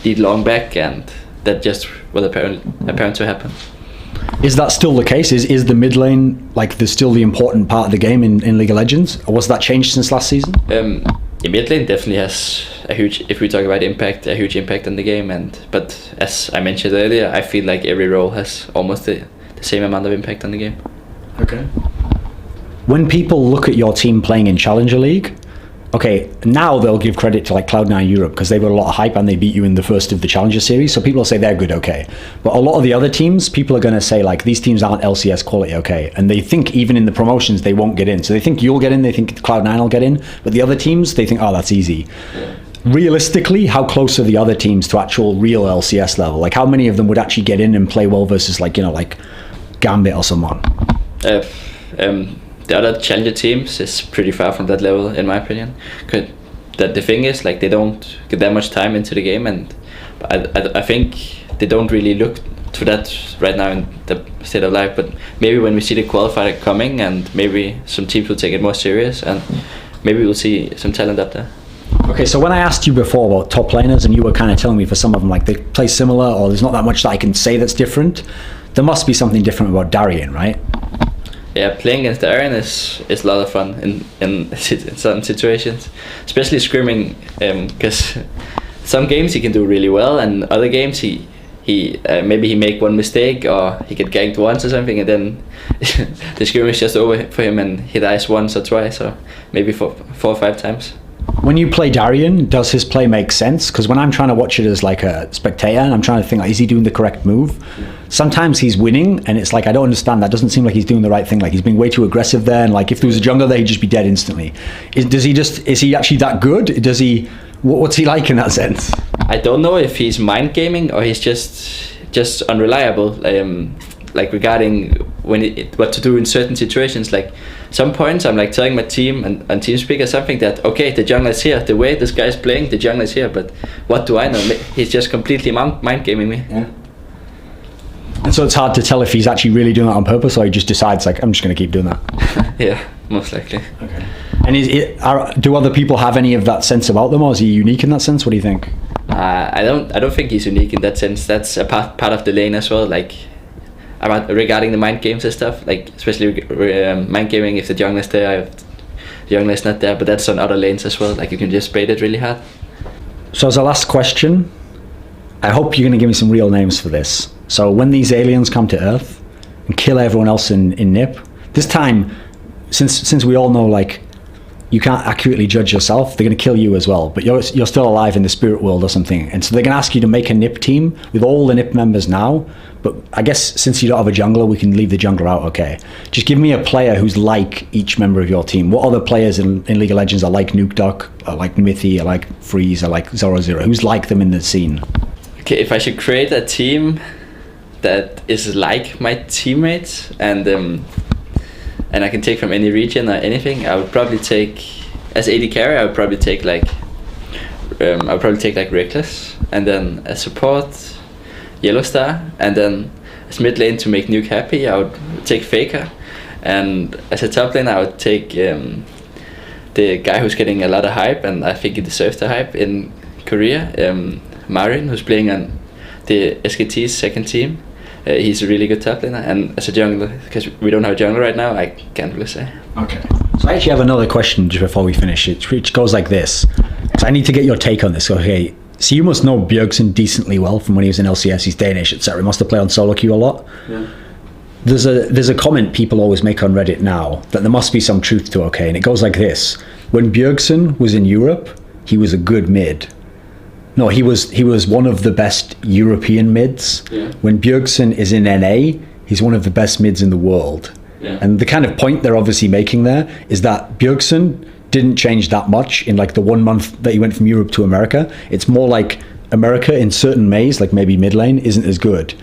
need long back, and that just will apparent to happen. Is that still the case? Is the mid lane like still the important part of the game in League of Legends? Or was that changed since last season? The mid lane definitely has a huge, if we talk about impact, a huge impact on the game. But as I mentioned earlier, I feel like every role has almost the same amount of impact on the game. Okay. When people look at your team playing in Challenger League, okay, now they'll give credit to like Cloud9 Europe because they've got a lot of hype and they beat you in the first of the Challenger series, so people will say they're good, okay. But a lot of the other teams, people are going to say like these teams aren't LCS quality, okay. And they think even in the promotions they won't get in. So they think you'll get in, they think Cloud9 will get in, but the other teams, they think, oh, that's easy. Yeah. Realistically, how close are the other teams to actual real LCS level? Like how many of them would actually get in and play well versus like, you know, like Gambit or someone? The other challenger teams is pretty far from that level, in my opinion. That the thing is, like, they don't get that much time into the game, and I think they don't really look to that right now in the state of life. But maybe when we see the qualifier coming, and maybe some teams will take it more serious, and maybe we'll see some talent up there. Okay, so when I asked you before about top laners, and you were kind of telling me for some of them, like they play similar, or there's not that much that I can say that's different, there must be something different about Darien, right? Yeah, playing against Darien is a lot of fun in some situations, especially scrimming, because some games he can do really well, and other games he maybe he make one mistake or he get ganked once or something, and then the scrim is just over for him and he dies once or twice, or maybe 4 or 5 times. When you play Darien, does his play make sense? Because when I'm trying to watch it as like a spectator and I'm trying to think, like, is he doing the correct move? Sometimes he's winning and it's like, I don't understand. That doesn't seem like he's doing the right thing. Like he's being way too aggressive there. And like if there was a jungler there, he'd just be dead instantly. Is he actually that good? What's he like in that sense? I don't know if he's mind gaming or he's just unreliable. Like regarding what to do in certain situations. Like some points I'm like telling my team and TeamSpeak or something that, okay, the jungler is here, the way this guy is playing, the jungler is here, but what do I know? He's just completely mind gaming me. Yeah. And so it's hard to tell if he's actually really doing that on purpose or he just decides like, I'm just going to keep doing that. Yeah, most likely. Okay. And do other people have any of that sense about them, or is he unique in that sense? What do you think? I don't think he's unique in that sense. That's a part of the lane as well. Like regarding the mind games and stuff, like especially mind gaming if the jungler is there, if the jungler is not there, but that's on other lanes as well. Like you can just bait it really hard. So as a last question, I hope you're going to give me some real names for this. So when these aliens come to Earth and kill everyone else in NiP, this time, since we all know like you can't accurately judge yourself, they're going to kill you as well, but you're still alive in the spirit world or something, and so they're going to ask you to make a NiP team with all the NiP members now, but I guess since you don't have a jungler, we can leave the jungler out, okay. Just give me a player who's like each member of your team. What other players in League of Legends are like Nukeduck, or like Mithy, or like Freeze, or like Zorozero? Who's like them in the scene? Okay, if I should create a team that is like my teammates, and I can take from any region or anything, I would probably take, as AD carry, I would probably take like Reckless, and then as support, Yellow Star, and then as mid lane to make Nuke happy, I would take Faker, and as a top lane I would take the guy who's getting a lot of hype, and I think he deserves the hype in Korea, Marin, who's playing on the SKT's second team. He's a really good top laner, and as a jungler, because we don't have a jungler right now, I can't really say. Okay. So I actually have another question just before we finish. It goes like this. So I need to get your take on this. Okay, so you must know Bjergsen decently well from when he was in LCS. He's Danish, etc. He must have played on solo queue a lot. Yeah. there's a comment people always make on Reddit now that there must be some truth to, okay, and it goes like this: when Bjergsen was in Europe, he was a good mid. No, he was one of the best European mids. Yeah. When Bjergsen is in NA, he's one of the best mids in the world. Yeah. And the kind of point they're obviously making there is that Bjergsen didn't change that much in like the 1 month that he went from Europe to America. It's more like America in certain Mays, like maybe mid lane, isn't as good.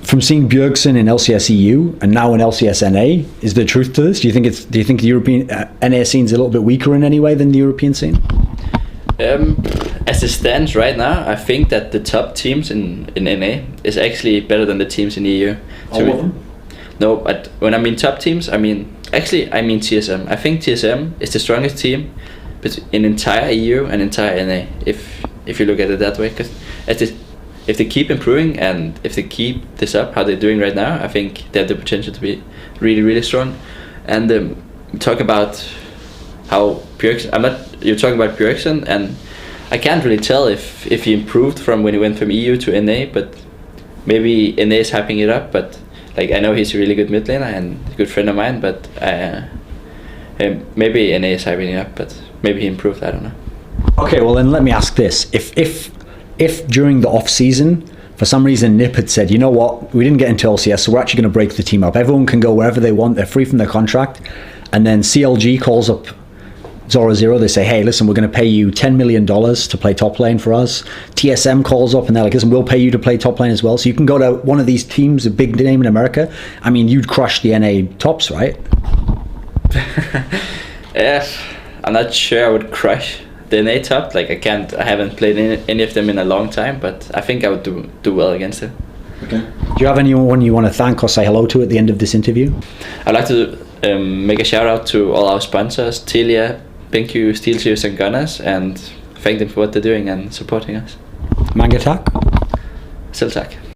From seeing Bjergsen in LCS EU and now in LCS NA, is there truth to this? Do you think the European NA scene's a little bit weaker in any way than the European scene? As it stands right now, I think that the top teams in NA is actually better than the teams in EU. All of them? No, but when I mean top teams, I mean TSM. I think TSM is the strongest team, but in entire EU and entire NA. If you look at it that way, because if they keep improving and if they keep this up how they're doing right now, I think they have the potential to be really, really strong. And talk about how Bjergsen. You're talking about Bjergsen, and I can't really tell if he improved from when he went from EU to NA, but maybe NA is hyping it up. But like, I know he's a really good mid laner and a good friend of mine, but maybe NA is hyping it up, but maybe he improved. I don't know. Okay, well then let me ask this: if during the off season, for some reason NiP had said, you know what, we didn't get into LCS, so we're actually going to break the team up. Everyone can go wherever they want. They're free from their contract, and then CLG calls up Zorozero, they say, hey, listen, we're going to pay you $10 million to play top lane for us. TSM calls up and they're like, listen, we'll pay you to play top lane as well. So you can go to one of these teams, a big name in America. I mean, you'd crush the NA tops, right? Yeah, I'm not sure I would crush the NA top. Like, I haven't played any of them in a long time, but I think I would do well against them. Okay. Do you have anyone you want to thank or say hello to at the end of this interview? I'd like to make a shout out to all our sponsors, Telia, BenQ, Steel Series and Gunners, and thank them for what they're doing and supporting us. Mange tak. Selv tak.